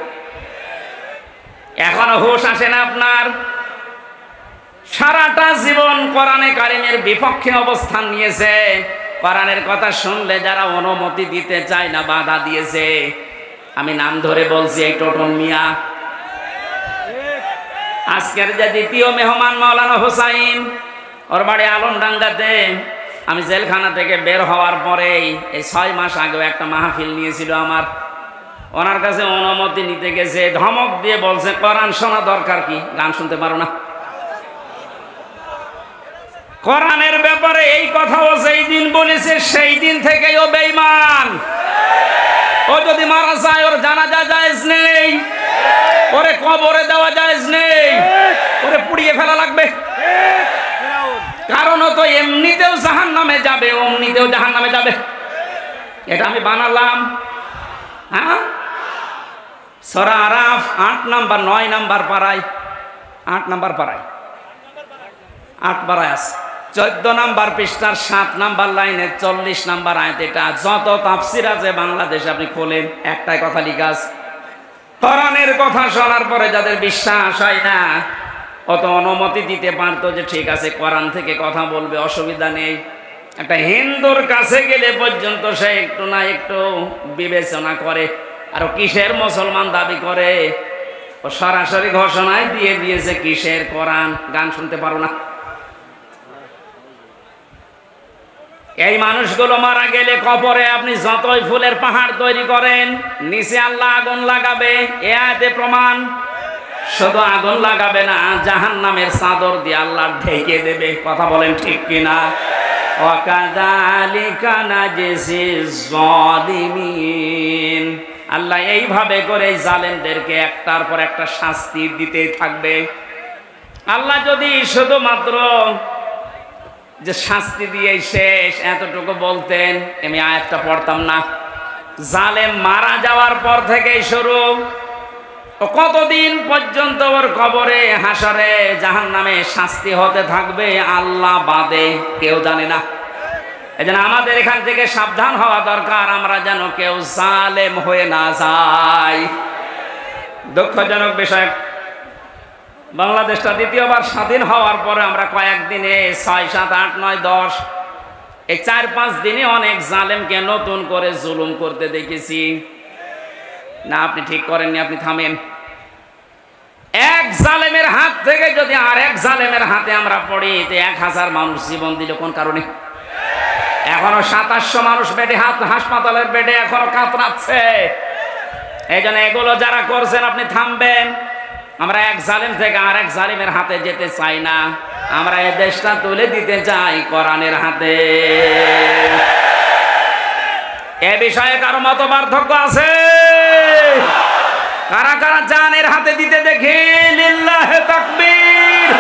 এখনো হুঁশ আসে না আপনার? সারাটা জীবন কোরআনে কারিমের বিপক্ষে অবস্থান নিয়েছে, কোরআনের কথা শুনলে যারা অনুমতি দিতে চায় না, বাধা দিয়েছে। আমি নাম ধরে বলছি, এই টোটন মিয়া। আজকের যে দ্বিতীয় মেহমান মাওলানা হোসাইন, ওর বাড়ি আলমডাঙ্গাতে। আমি জেলখানা থেকে বের হওয়ার পরেই এই 6 মাস আগেও একটা মাহফিল নিয়েছিল আমার, ওনার কাছে অনুমতি নিতে গেছে, ধমক দিয়ে বলছে কোরআন শোনা দরকার কি, গান শুনতে পারো না? কোরআনের ব্যাপারে এই কথাও যেই দিন বলেছে সেই দিন থেকেই ও বেঈমান। ও যদি মারা যায় ওর জানাজা জায়েজ নেই, ওরে কবরে দেওয়া জায়েজ নেই, ওরে পুড়িয়ে ফেলা লাগবে। কারণ ও তো এমনিতেও জাহান্নামে যাবে, অমনিতেও জাহান্নামে যাবে। এটা আমি বানালাম। হ্যাঁ, সূরা আরাফ 8 নাম্বার 9 নাম্বার পারায়, 8 নাম্বার পারায়, 8 পারায় আছে, 14 নাম্বার পৃষ্ঠার 7 নাম্বার লাইনে 40 নাম্বার আয়াত। এটা যত তাফসীর আছে বাংলাদেশে আপনি খোলেন, একটাই কথা লেখা আছে, কোরআনের কথা শোনার পরে যাদের বিশ্বাস হয় না, অত অনুমতি দিতে পারতো যে ঠিক আছে কোরআন থেকে কথা বলবে, অসুবিধা নেই। একটা হিন্দুর কাছে গেলে পর্যন্ত সে একটু না একটু বিবেচনা করে, আর কিসের মুসলমান দাবি করে? ও সরাসরি ঘোষণায় দিয়ে দিয়েছে কিসের কোরআন, গান শুনতে পারো না। এই মানুষগুলো মারা গেলে কবরে আপনি যতই ফুলের পাহাড় তৈরি করেন, নিচে আল্লাহ আগুন লাগাবে। এ আয়াতে প্রমাণ। শুধু আগুন লাগাবে না, জাহান্নামের চাদর দিয়ে আল্লাহ ঢেকে দেবে। কথা বলেন ঠিক কিনা? ওয়াকাযালিকা নাজিজিজ যালিমিন, আল্লাহ এইভাবে করে জালেমদেরকে একটার পর একটা শাস্তি দিতেই থাকবে। আল্লাহ যদি শুধুমাত্র যে শাস্তি দিয়ে শেষ এতটুকু বলতেন, আমি আয়াতটা পড়তাম না। জালেম মারা যাওয়ার পর থেকেই শুরু, কতদিন পর্যন্ত ওর কবরে হাসরে জাহান্নামে শাস্তি হতে থাকবে আল্লাহ বাদে কেউ জানে না। এজন্য আমাদের এখান থেকে সাবধান হওয়া দরকার, আমরা যেন কেউ জালেম হয়ে না যাই। দুঃখজনক বিষয়, বাংলাদেশটা দ্বিতীয়বার স্বাধীন হওয়ার পরে আমরা কয়েকদিনে 6, 7, 8, 9, 10 এই 4-5 দিনে অনেক জালেমকে নতুন করে জুলুম করতে দেখেছি। না, আপনি ঠিক করেননি, আপনি থামেন। এক জালেমের হাত থেকে যদি আর এক জালেমের হাতে আমরা পড়ি, 1000 মানুষ জীবন দিল কোন কারণে? এখনো 2700 মানুষ বেডে, হাসপাতালের বেডে এখনো কাতরাচ্ছে। এই জন্য এগুলো যারা করছেন আপনি থামবেন। আমরা এক জালেম থেকে আর এক জালিমের হাতে যেতে চাই না, আমরা এই দেশটা তুলে দিতে চাই কোরআনের হাতে। এ বিষয়ে কারো মত পার্থক্য আছে? কারা কারা চান এর হাতে দিতে দেখি? লিল্লাহে তাকবীর।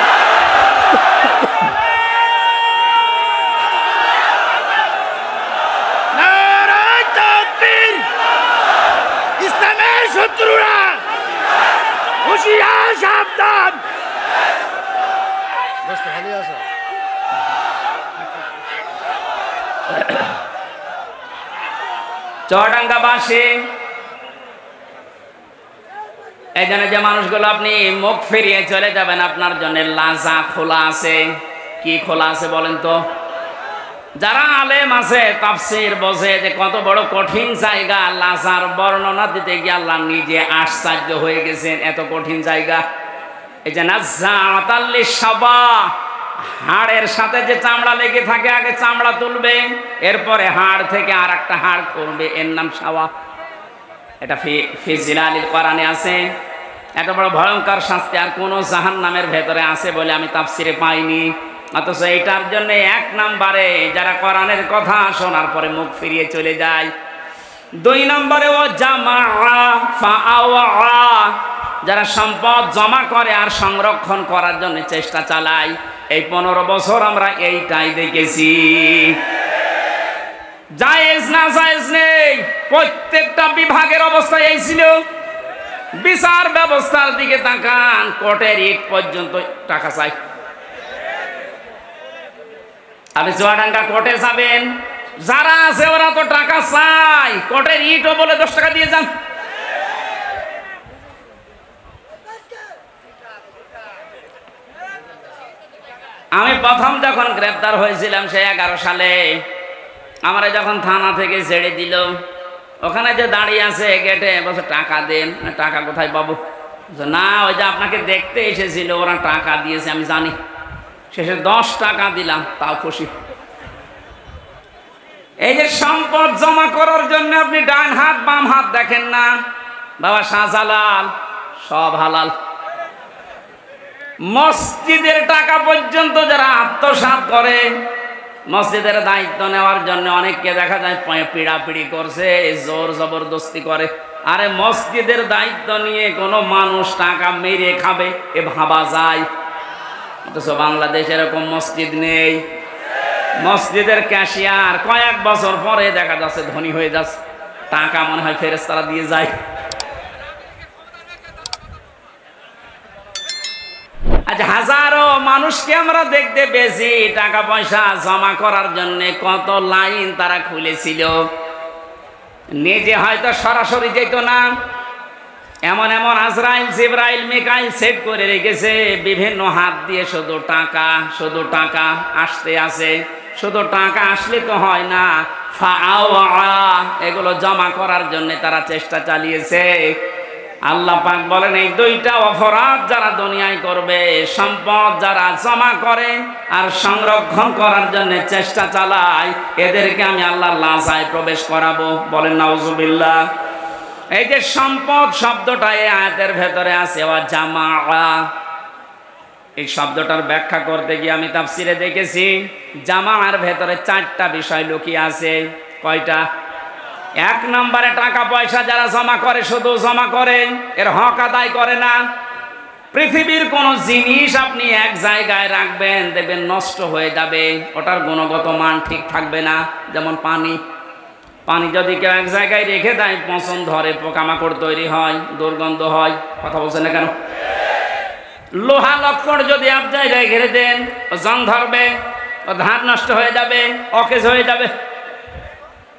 যান। চুয়াডাঙ্গাবাসী, এই জন্য যে মানুষগুলো আপনি মুখ ফিরিয়ে চলে যাবেন, আপনার জন্য লাজা খোলা আছে। কি খোলা আছে বলেন তো? যারা আলেম আছে, তাফসীর বোঝে যে কত বড় কঠিন জায়গা, লাজার বর্ণনা দিতে গিয়ে আল্লাহ নিজে আশ্চর্য হয়ে গেছেন, এত কঠিন জায়গা। এই যে নাজ্জাআতাল লিশাবা, হাড়ের সাথে যে চামড়া লেগে থাকে, আগে চামড়া তুলবে, এরপরে হাড় থেকে আর একটা হাড় করবে, এর নাম শাওয়া। এটা ফি জিলালিল কোরআনে আছে। এত বড় ভয়ঙ্কর শাস্তি আর কোন জাহান্নামের ভেতরে আছে বলে আমি তাফসিরে পাইনি। অথচ এইটার জন্য এক নম্বরে যারা কোরআনের কথা শোনার পরে মুখ ফিরিয়ে চলে যায়। 2 নম্বরে ও জামা ফাআওয়া, যারা সম্পদ জমা করে আর সংরক্ষণ করার জন্য চেষ্টা চালায়। এই 15 বছর আমরা এইটাই দেখেছি। জায়েজ না জায়েজ নেই, প্রত্যেকটা বিভাগের অবস্থা এই ছিল। বিচার ব্যবস্থার দিকে তাকান, কোর্টের ইট পর্যন্ত টাকা চাই। আপনি চুয়াডাঙ্গা কোর্টে যাবেন, যারা আছে ওরা তো টাকা চাই, কোর্টের ইটও বলে 10 টাকা দিয়ে যান। আমি প্রথম যখন গ্রেফতার হয়েছিলাম সেই 11 সালে, আমরা যখন থানা থেকে ছেড়ে দিল, ওখানে যে দাঁড়িয়ে আছে গেটে, বলছে টাকা দেন। টাকা কোথায় পাবো? না, ওই যে আপনাকে দেখতে এসেছিল, ওরা টাকা দিয়েছে আমি জানি। শেষে 10 টাকা দিলাম, তাও খুশি। এই যে সম্পদ জমা করার জন্য আপনি ডান হাত বাম হাত দেখেন না, বাবা শাহজালাল সব হালাল। মসজিদের টাকা পর্যন্ত যারা আত্মসাৎ করে, মসজিদের দায়িত্ব নেওয়ার জন্য অনেককে দেখা যায় পিড়াপিড়ি করছে, জোর জবরদস্তি করে। আরে মসজিদের দায়িত্ব নিয়ে কোনো মানুষ টাকা মেরে খাবে এ ভাবা যায়? অথচ বাংলাদেশে এরকম মসজিদ নেই। মসজিদের ক্যাশিয়ার কয়েক বছর পরে দেখা যাচ্ছে ধনী হয়ে যাচ্ছে, টাকা মনে হয় ফেরেশতারা দিয়ে যায়। আজ হাজারো মানুষকে আমরা দেখতে পেয়েছি টাকা পয়সা জমা করার জন্য কত লাইন তারা খুলেছিল। নিজে হয়তো সরাসরি যেত না, এমন এমন আজরাইল জিবরাইল মিকাইল সেট করে রেখেছে, বিভিন্ন হাত দিয়ে শুধু টাকা আসতে আসে। শুধু টাকা আসলে তো হয় না, ফাআওয়া, এগুলো জমা করার জন্য তারা চেষ্টা চালিয়েছে। আল্লাহ পাক বলেন এই 2টা অপরাধ যারা দুনিয়ায় করবে, সম্পদ যারা জমা করে আর সংরক্ষণ করার জন্য চেষ্টা চালায়, এদেরকে আমি আল্লাহর লাজায় প্রবেশ করাবো। বলেন নাউজুবিল্লাহ। এই যে সম্পদ শব্দটা এই আয়াতের ভেতরে আছে, ওয়া জামা, এই শব্দটার ব্যাখ্যা করতে গিয়ে আমি তাফসিরে দেখেছি জামার ভেতরে 4টা বিষয় লুকিয়ে আছে। কয়টা? 1 নম্বরে টাকা পয়সা যারা জমা করে, শুধু জমা করে, এর হক আদায় করে না। পৃথিবীর কোন জিনিস আপনি এক জায়গায় রাখবেন, দেখবেন নষ্ট হয়ে যাবে, ওটার গুণগত মান ঠিক থাকবে না। যেমন পানি যদি কেউ এক জায়গায় রেখে দেয়, পচন ধরে, পোকামাকড় তৈরি হয়, দুর্গন্ধ হয়। কথা বলছেন না কেন? লোহা লক্কড় যদি এক জায়গায় ঘিরে দেন, জং ধরবে, ও ধার নষ্ট হয়ে যাবে, অকেজ হয়ে যাবে।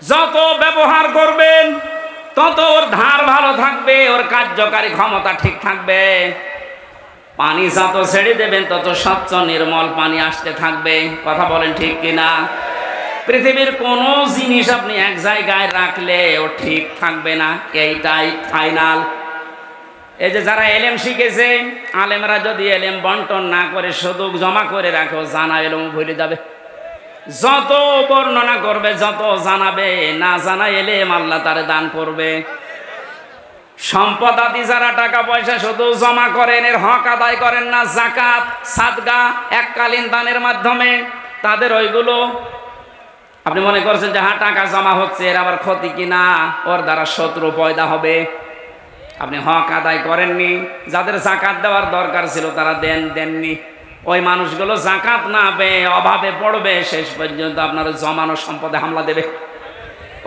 যত ব্যবহার করবেন তত ওর ধার ভালো থাকবে, ওর কার্যকারী ক্ষমতা ঠিক থাকবে। পানি যত ছেড়ে দেবেন তত স্বচ্ছ নির্মল পানি আসতে থাকবে। কথা বলেন ঠিক কিনা? পৃথিবীর কোনো জিনিস আপনি এক জায়গায় রাখলে ও ঠিক থাকবে না, এইটাই ফাইনাল। এই যে যারা এলেম শিখেছে, আলেমরা যদি এলেম বন্টন না করে শুধু জমা করে রাখো, জানা এলেম ভুলে যাবে। যত বর্ণনা করবে, যত জানাবে, না জানা এলেম আল্লাহ তারে দান করবে। সম্পদ আদি যারা টাকা পয়সা শুধু জমা করেন, এর হক আদায় করেন না, যাকাত সাদগা এককালীন দানের মাধ্যমে, তাদের ওইগুলো আপনি মনে করছেন যে হ্যাঁ টাকা জমা হচ্ছে, এর আবার ক্ষতি কিনা, ওর দ্বারা শত্রু পয়দা হবে। আপনি হক আদায় করেননি, যাদের যাকাত দেওয়ার দরকার ছিল তারা দেননি। ওই মানুষগুলো যাকাত না পেয়ে অভাবে পড়বে, শেষ পর্যন্ত আপনার জমানো সম্পদে হামলা দেবে।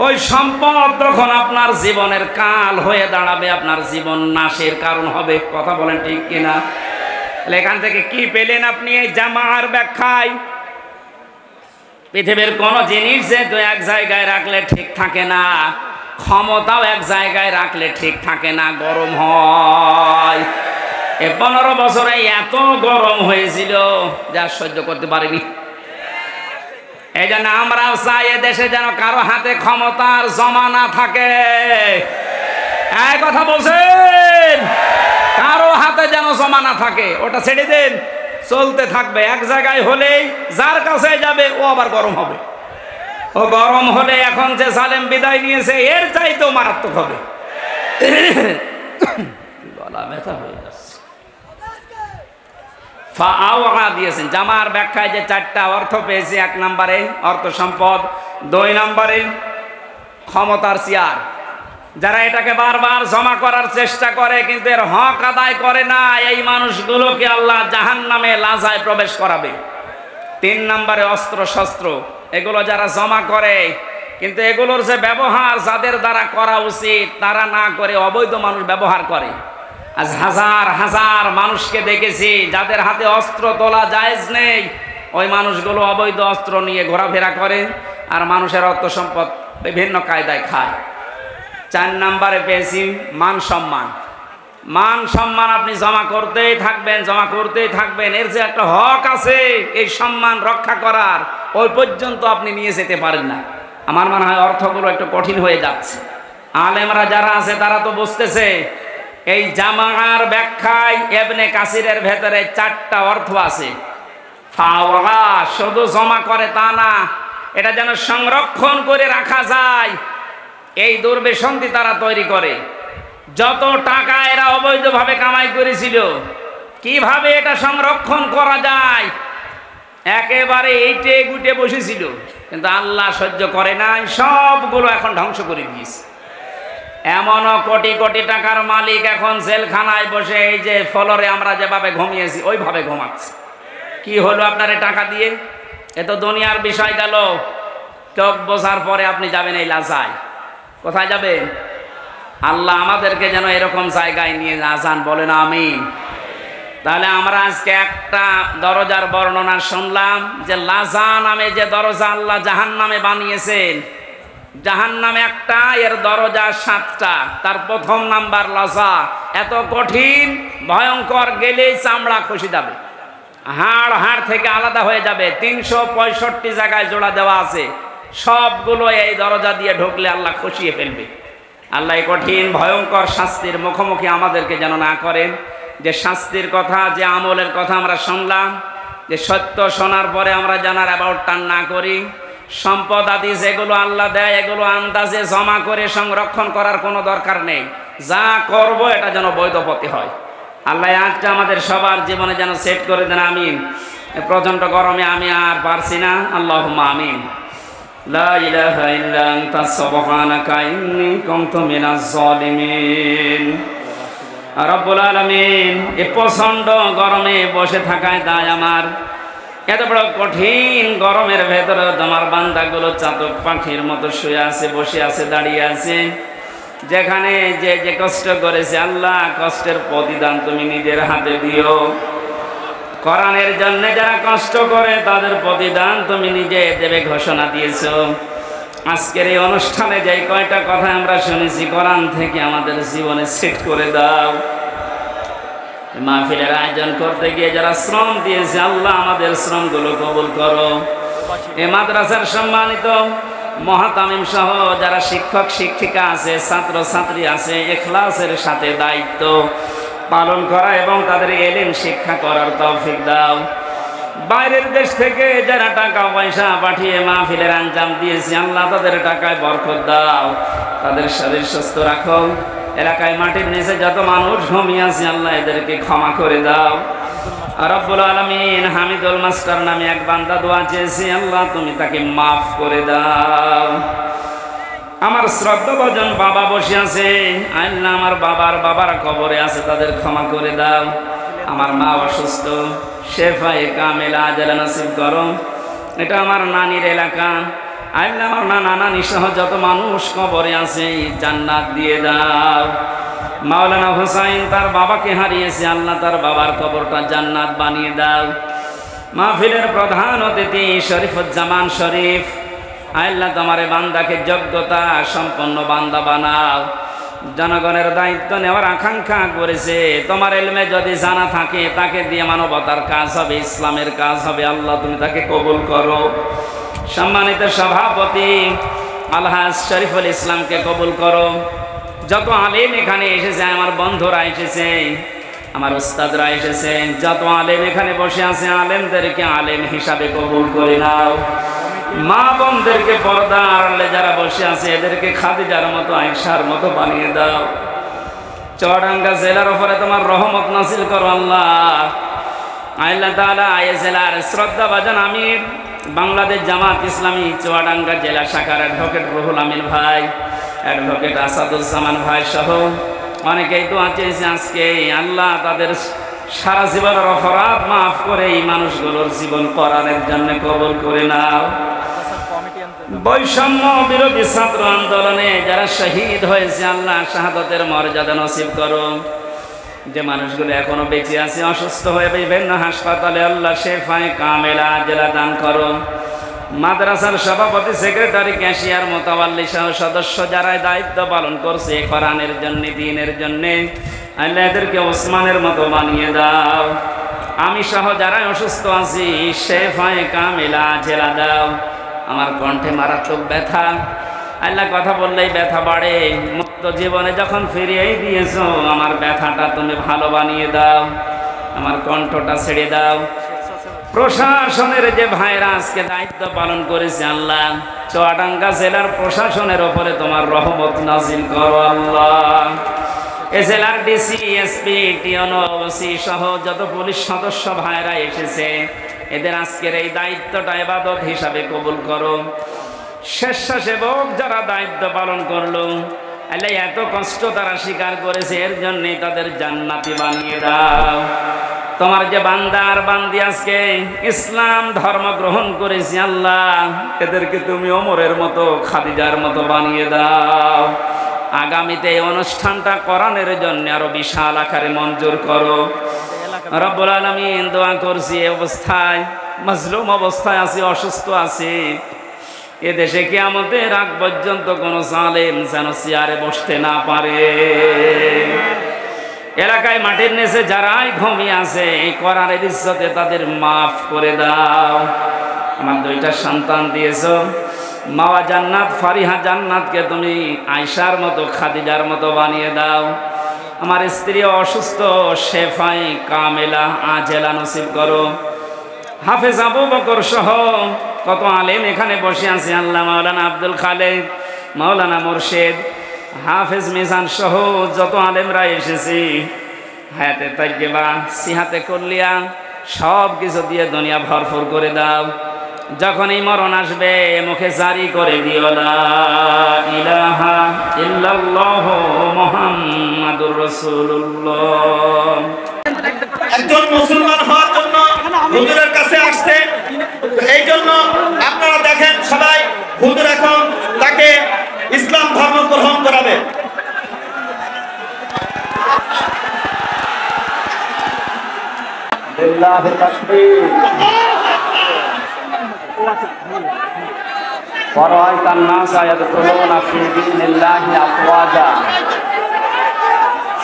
ওই সম্পদ তখন আপনার জীবনের কাল হয়ে দাঁড়াবে, আপনার জীবন নাশের কারণ হবে। কথা বলেন ঠিক কিনা? এখান থেকে কি পেলেন আপনি এই জামার ব্যাখ্যায়? পৃথিবীর কোন জিনিস যে তো এক জায়গায় রাখলে ঠিক থাকে না, ক্ষমতাও এক জায়গায় রাখলে ঠিক থাকে না, গরম হয়। 15 বছরে এত গরম হয়েছিল যা সহ্য করতে পারিনি। এই জন্য আমরাও চাই এ দেশে যেন কারো হাতে ক্ষমতার জমা না থাকে। এই কথা বলছেন, কারো হাতে যেন জমা না থাকে, ওটা ছেড়ে দেন, চলতে থাকবে। এক জায়গায় হলেই যার কাছে যাবে ও আবার গরম হবে। ও গরম হলে এখন যে জালেম বিদায় নিয়েছে এর চাইতেও মারাত্মক হবে। গলা ব্যথা হয়ে যাচ্ছে। দিয়েছেন জামার ব্যাখ্যায় যে 4টা অর্থ পেয়েছে। 1 নম্বরে অর্থ সম্পদ, 2 নম্বরে ক্ষমতার চেয়ার। যারা এটাকে বারবার জমা করার চেষ্টা করে কিন্তু এর হক আদায় করে না, এই মানুষগুলোকে আল্লাহ জাহান্নামে লাজায় প্রবেশ করাবে। 3 নম্বরে অস্ত্র শস্ত্র, এগুলো যারা জমা করে কিন্তু এগুলোর যে ব্যবহার যাদের দ্বারা করা উচিত তারা না করে অবৈধ মানুষ ব্যবহার করে। আজ হাজার হাজার মানুষকে দেখেছি যাদের হাতে অস্ত্র তোলা জায়েজ নেই, ওই মানুষগুলো অবৈধ অস্ত্র নিয়ে ঘোরাফেরা করে আর মানুষের অর্থ সম্পদ বিভিন্ন কায়দায় খায়। 4 নম্বরে পেয়েছি মান সম্মান। মান সম্মান আপনি জমা করতেই থাকবেন, জমা করতেই থাকবেন। এর যে একটা হক আছে এই সম্মান রক্ষা করার, ওই পর্যন্ত আপনি নিয়ে যেতে পারেন না। আমার মনে হয় অর্থগুলো একটু কঠিন হয়ে যাচ্ছে। আলেমরা যারা আছে তারা তো বুঝতেছে এই জামার ব্যাখ্যায় ইবনে কাসিরের ভেতরে 4টা অর্থ আছে। ফাওয়া শুধু জমা করে তা না, এটা যেন সংরক্ষণ করে রাখা যায় এই দুর্বিসন্ধি তারা তৈরি করে। যত টাকা এরা অবৈধভাবে কামাই করেছিল, কিভাবে এটা সংরক্ষণ করা যায় একেবারে এইটে গুটে বসেছিল, কিন্তু আল্লাহ সহ্য করে নাই, সবগুলো এখন ধ্বংস করে দিয়েছে। এমনও কোটি কোটি টাকার মালিক এখন জেলখানায় বসে এই যে ফ্লোরে আমরা যেভাবে ঘুমিয়েছি ওইভাবে ঘুমাচ্ছে। কি হলো আপনার টাকা দিয়ে? এ তো দুনিয়ার বিষয় গেল। চোখ বোঝার পরে আপনি যাবেন এই লাজায়। কোথায় যাবেন? আল্লাহ আমাদেরকে যেন এরকম জায়গায় নিয়ে যান, বলেন আমিন। তাহলে আমরা আজকে একটা দরজার বর্ণনা শুনলাম যে লাজা নামে যে দরজা আল্লাহ জাহান্নামে বানিয়েছেন। জাহান্নামে একটা, এর দরজা 7টা। তার 1ম নাম্বার লাজা, এত কঠিন ভয়ঙ্কর, গেলেই চামড়া খসে যাবে, হাড় থেকে আলাদা হয়ে যাবে। 365 জায়গায় জোড়া দেওয়া আছে, সবগুলো এই দরজা দিয়ে ঢুকলে আল্লাহ খসিয়ে ফেলবে। আল্লাহ এই কঠিন ভয়ঙ্কর শাস্তির মুখোমুখি আমাদেরকে যেন না করেন। যে শাস্তির কথা, যে আমলের কথা আমরা শুনলাম, যে সত্য শোনার পরে আমরা জানার অ্যাবাউট টান না করি। সম্পদ আদি যেগুলো আল্লাহ দেয় এগুলো আন্দাজে জমা করে সংরক্ষণ করার কোনো দরকার নেই। যা করব এটা যেন বৈধ পথে হয়। আল্লাহ আজটা আমাদের সবার জীবনে যেন সেট করে দেন, আমিন। প্রচণ্ড গরমে আমি আর পারছি না, আল্লাহুম্মা আমিন। লা ইলাহা ইল্লা আনতা সুবহানাকা ইন্নী কুনতু মিনাজ জালিমিন। রব্বুল আলামিন, এই প্রচণ্ড গরমে বসে থাকায় দায় আমার। এত বড় কঠিন গরমের ভেতরে তোমার বান্দাগুলো চাতক পাখির মতো শুয়ে আছে, বসে আছে, দাঁড়িয়ে আছে। যেখানে যে যে কষ্ট করেছে আল্লাহ, কষ্টের প্রতিদান তুমি নিজের হাতে দিও। কোরআনের জন্য যারা কষ্ট করে তাদের প্রতিদান তুমি নিজে দেবে ঘোষণা দিয়েছো। আজকের এই অনুষ্ঠানে যে কয়টা কথা আমরা শুনেছি কোরআন থেকে আমাদের জীবনে সেট করে দাও। মাহফিলের আয়োজন করতে গিয়ে যারা শ্রম দিয়েছে আল্লাহ আমাদের শ্রমগুলো কবুল করো। এই মাদ্রাসার সম্মানিত মহাতামিম সহ যারা শিক্ষক শিক্ষিকা আছে, ছাত্র ছাত্রী আছে, ইখলাসের সাথে দায়িত্ব পালন করা এবং তাদের ইলম শিক্ষা করার তৌফিক দাও। বাইরের দেশ থেকে যারা টাকা পয়সা পাঠিয়ে মাহফিলের আঞ্জাম দিয়েছে আল্লাহ তাদের টাকায় বরকত দাও, তাদের শরীর সুস্থ রাখো। এলাকায় মাটির নিচে যত মানুষ ঘুমিয়ে আছে আল্লাহ এদেরকে ক্ষমা করে দাও। রব্বুল আলামিন, হামিদুল মাস্টার নামে এক বান্দা দোয়া চেয়েছে, আল্লাহ তুমি তাকে মাফ করে দাও। আমার শ্রদ্ধাভাজন বাবা বসে আছে, আল্লাহ আমার বাবার কবরে আছে, তাদের ক্ষমা করে দাও। আমার মা অসুস্থ, শেফায়ে কামেলা আজলা নসিব করো। এটা আমার নানির এলাকা, আল্লাহ আমার নানা নানি সহ যত মানুষ কবরে আছে জান্নাত দিয়ে দাও। মাওলানা হুসাইন তার বাবাকে হারিয়েছে, আল্লাহ তার বাবার কবরটা জান্নাত বানিয়ে দাও। মাহফিলের প্রধান অতিথি শরীফুজ্জামান শরীফ, আল্লাহ তোমার বান্দাকে যোগ্যতা সম্পন্ন বান্দা বানাও। জনগণের দায়িত্ব নেওয়ার আকাঙ্ক্ষা করেছে, তোমার ইলমে যদি জানা থাকে তাকে দিয়ে মানবতার কাজ হবে, ইসলামের কাজ হবে। আল্লাহ তুমি তাকে কবুল করো। সম্মানিত সভাপতি আলহাজ শরীফুল ইসলামকে কবুল করো। যত আলেম এখানে এসেছে, আমার বন্ধুরা এসেছে, আমার উস্তাদরা এসেছে, যত আলেম এখানে বসে আছে, আলেমদেরকে আলেম হিসাবে কবুল করে নাও। মা বোনদেরকে পর্দা আড়ালে যারা বসে আছে এদেরকে খাদিজার মতো আয়েশার মতো বানিয়ে দাও। চুয়াডাঙ্গা জেলার উপরে তোমার রহমত নাসিল করো আল্লাহ। আল্লাহ তাআলা এই জেলার শ্রদ্ধাভাজন আমির বাংলাদেশ জামাত ইসলামী চুয়াডাঙ্গা জেলা শাখার অ্যাডভোকেট রুহুল আমিন ভাই, অ্যাডভোকেট আসাদুজ্জামান ভাই সহ অনেকেই তো আছে আজকে। আল্লাহ তাদের সারা জীবনের অপরাধ মাফ করে এই মানুষগুলোর জীবন কোরআনের জন্য কবুল করে নাও। বৈষম্য বিরোধী ছাত্র আন্দোলনে যারা শহীদ হয়েছে, আল্লাহ শাহাদাতের মর্যাদা নসিব করো। যে মানুষগুলো এখনো বেঁচে আছে অসুস্থ হয়ে বিভিন্ন হাসপাতালে, আল্লাহ শেফায়ে কামেলা আজেলা দান করো। মাদ্রাসার সভাপতি, সেক্রেটারি, ক্যাশিয়ার, মোতাওয়াল্লি সহ সদস্য যারা দায়িত্ব পালন করছে কোরআনের জন্য, দ্বীনের জন্য, আল্লাহ এদেরকে ওসমানের মতো বানিয়ে দাও। আমি সহ যারা অসুস্থ আছি শেফায়ে কামেলা আজেলা দাও। আমার কণ্ঠে মারাত্মক ব্যথা, আল্লাহ কথা বললেই ব্যথা বাড়ে। মুক্ত জীবনে যখন ফিরিয়েই দিয়েছো, আমার ব্যথাটা তুমি ভালো বানিয়ে দাও, আমার কণ্ঠটা ছেড়ে দাও। প্রশাসনের যে ভাইরা আজকে দায়িত্ব পালন করেছে, আল্লাহ চুয়াডাঙ্গা জেলার প্রশাসনের ওপরে তোমার রহমত নাজিল করো আল্লাহ। এ জেলার ডিসি, এসপি, টিওনো, ওসি সহ যত পুলিশ সদস্য ভাইরা এসেছে, এদের আজকের এই দায়িত্বটা ইবাদত হিসাবে কবুল করো। স্বেচ্ছাসেবক যারা দায়িত্ব পালন করলো, আল্লাহ এত কষ্ট তারা স্বীকার করেছে, এর জন্যই তাদের জান্নাতি বানিয়ে দাও। তোমার যে বান্দা আর বান্দি আজকে ইসলাম ধর্ম গ্রহণ করেছে, আল্লাহ এদেরকে তুমি ওমরের মতো, খাদিজার মতো বানিয়ে দাও। আগামীতে এই অনুষ্ঠানটা কোরআনের জন্য আরো বিশাল আকারে মঞ্জুর করো রব্বুল আলামিন। দোয়া করছি এই অবস্থায়, মাজলুম অবস্থায় আছি, অসুস্থ আছি, এ দেশে কিয়ামতের আগ পর্যন্ত কোন জালেম যেন চেয়ারে বসতে না পারে। এলাকায় মাটির নিচে যারাই ঘুমিয়ে আছে, এই কোরআনের ইজ্জতে তাদের মাফ করে দাও। আমার দুইটা সন্তান দিয়েছো, মাওয়া জান্নাত, ফারিহা জান্নাতকে তুমি আয়েশার মতো, খাদিজার মতো বানিয়ে দাও। আমার স্ত্রী অসুস্থ, শেফায়ে কামেলা আজেলা নসিব করো। হাফেজ আবু বকর সহ কত আলেম এখানে বসে আছে, আল্লাহ মাওলানা আব্দুল খালেক, মাওলানা মুর্শেদ, হাফেজ মিজান সহ যত আলেমরা এসেছি, হায়াতে তাইয়্যিবা, সিহাতে কুল্লিয়া সব কিছু দিয়ে দুনিয়া ভরপুর করে দাও। যখন এই মরণ আসবে মুখে জারি করে দিও লা ইলাহা ইল্লাল্লাহ মুহাম্মাদুর রাসূলুল্লাহ। একজন মুসলমান হওয়ার জন্য হুজুরের কাছে আসছে, এই জন্য আপনারা দেখেন সবাই হুজুর এখন তাকে ইসলাম ধর্ম গ্রহণ করাবে। লিল্লাহি তাকবীর। ওয়ারাআইতান নাসা ইয়াদখুলুনা ফি দীনিল্লাহি আফওয়াজা।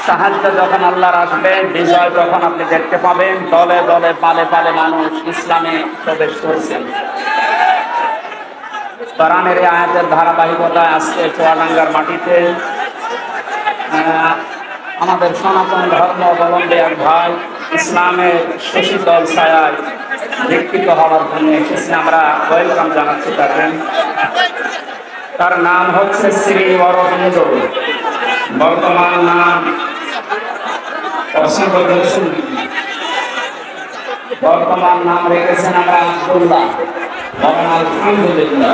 সাহায্য যখন আল্লাহর আসবে, বিজয় তখন আপনি দেখতে পাবেন, দলে দলে পালে পালে মানুষ ইসলামে প্রবেশ করছেন। কোরআনের এই আয়াতের ধারাবাহিকতায় আজকে চুয়াডাঙ্গার মাটিতে আমাদের সনাতন ধর্ম অবলম্বী এক ভাই ইসলামের শশীতল ছায়ায় দীক্ষিত হওয়ার জন্য এসেছি, আমরা ওয়েলকাম জানাচ্ছি তাকে। তার নাম হচ্ছে শ্রী অরবিন্দ, বর্তমান নাম বর্তমান নাম রেখেছেন আমরা আব্দুল্লাহ। আলহামদুলিল্লাহ,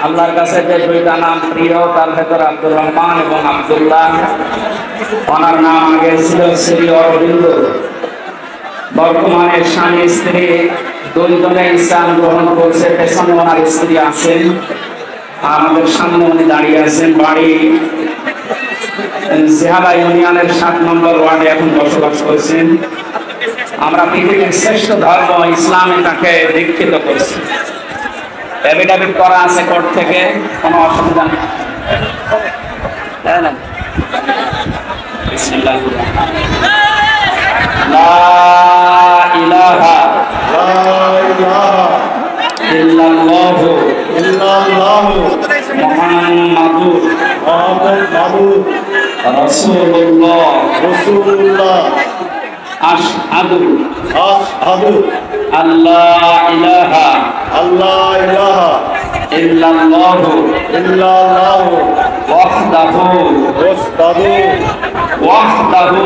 আল্লাহর কাছে যে দুইটা নাম প্রিয় তার ভেতর আব্দুর রহমান এবং আব্দুল্লাহ। ওনার নাম আগে ছিল শ্রী অরবিন্দ। বর্তমানে স্বামী স্ত্রী দুইজনে ইসলাম গ্রহণ করছে, পেছনে ওনার স্ত্রী আছেন, আমাদের সামনে উনি দাঁড়িয়ে আছেন। বাড়ি সিহাবা ইউনিয়নের 7 নম্বর ওয়ার্ডে এখন বসবাস করছেন। আমরা পৃথিবীর শ্রেষ্ঠ ধর্ম ইসলামে তাকে দীক্ষিত করছি। এফিডেভিট করা আছে কোর্ট থেকে, কোনো অসুবিধা নেই। বিসমিল্লাহির লা ইলাহা ইল্লাল্লাহু মুহাম্মাদুর রাসূলুল্লাহ আশহাদু আল্লা ইলাহা ইল্লাল্লাহু ওয়াহদাহু ওয়াহদাহু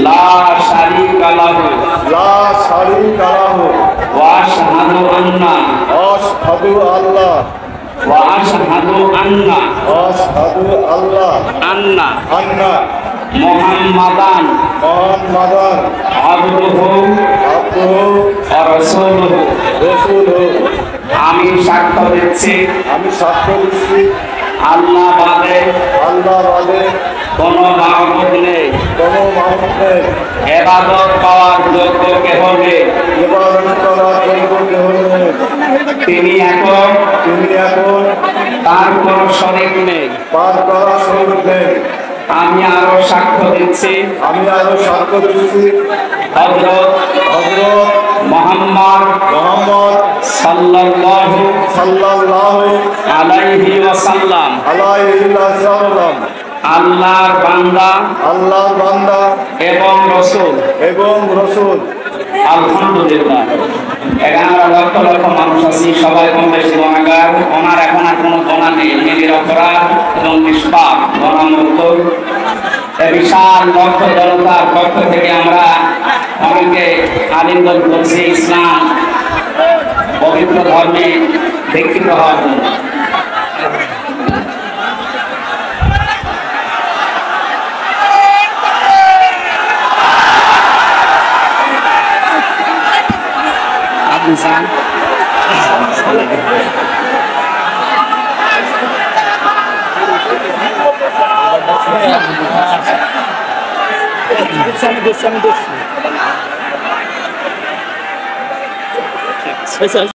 লা শারীকা লাহু ওয়া আশহাদু আন্না মুহাম্মাদান আবদুহু ওয়া রাসূলুহু। আমি সাক্ষ্য দিচ্ছি আল্লাহ বাদে কোনো মাবুদ নেই, ইবাদত পাওয়ার যোগ্য কেহ নেই। তিনি এখন তার কোনো শরীক নেই। আমি আরো সাক্ষ্য দিচ্ছি হযরত মুহাম্মদ সাল্লাল্লাহু আলাইহি ওয়াসাল্লাম আল্লাহর বান্দা এবং রাসূল। আলহামদুলিল্লাহ। এখানে আমরা লক্ষ লক্ষ মানুষ আছি, সবাই কম বেশি গুনাহগার। ওনার এখন আর কোনো গুনাহ নেই, নিরপরাধ এবং নিষ্পাপ, গুনাহমুক্ত। এই বিশাল লক্ষ জনতার পক্ষ থেকে আমরা অনেকে আলিঙ্গন করছি ইসলাম পবিত্র ধর্মে দীক্ষিত হওয়ার জন্য। इंसान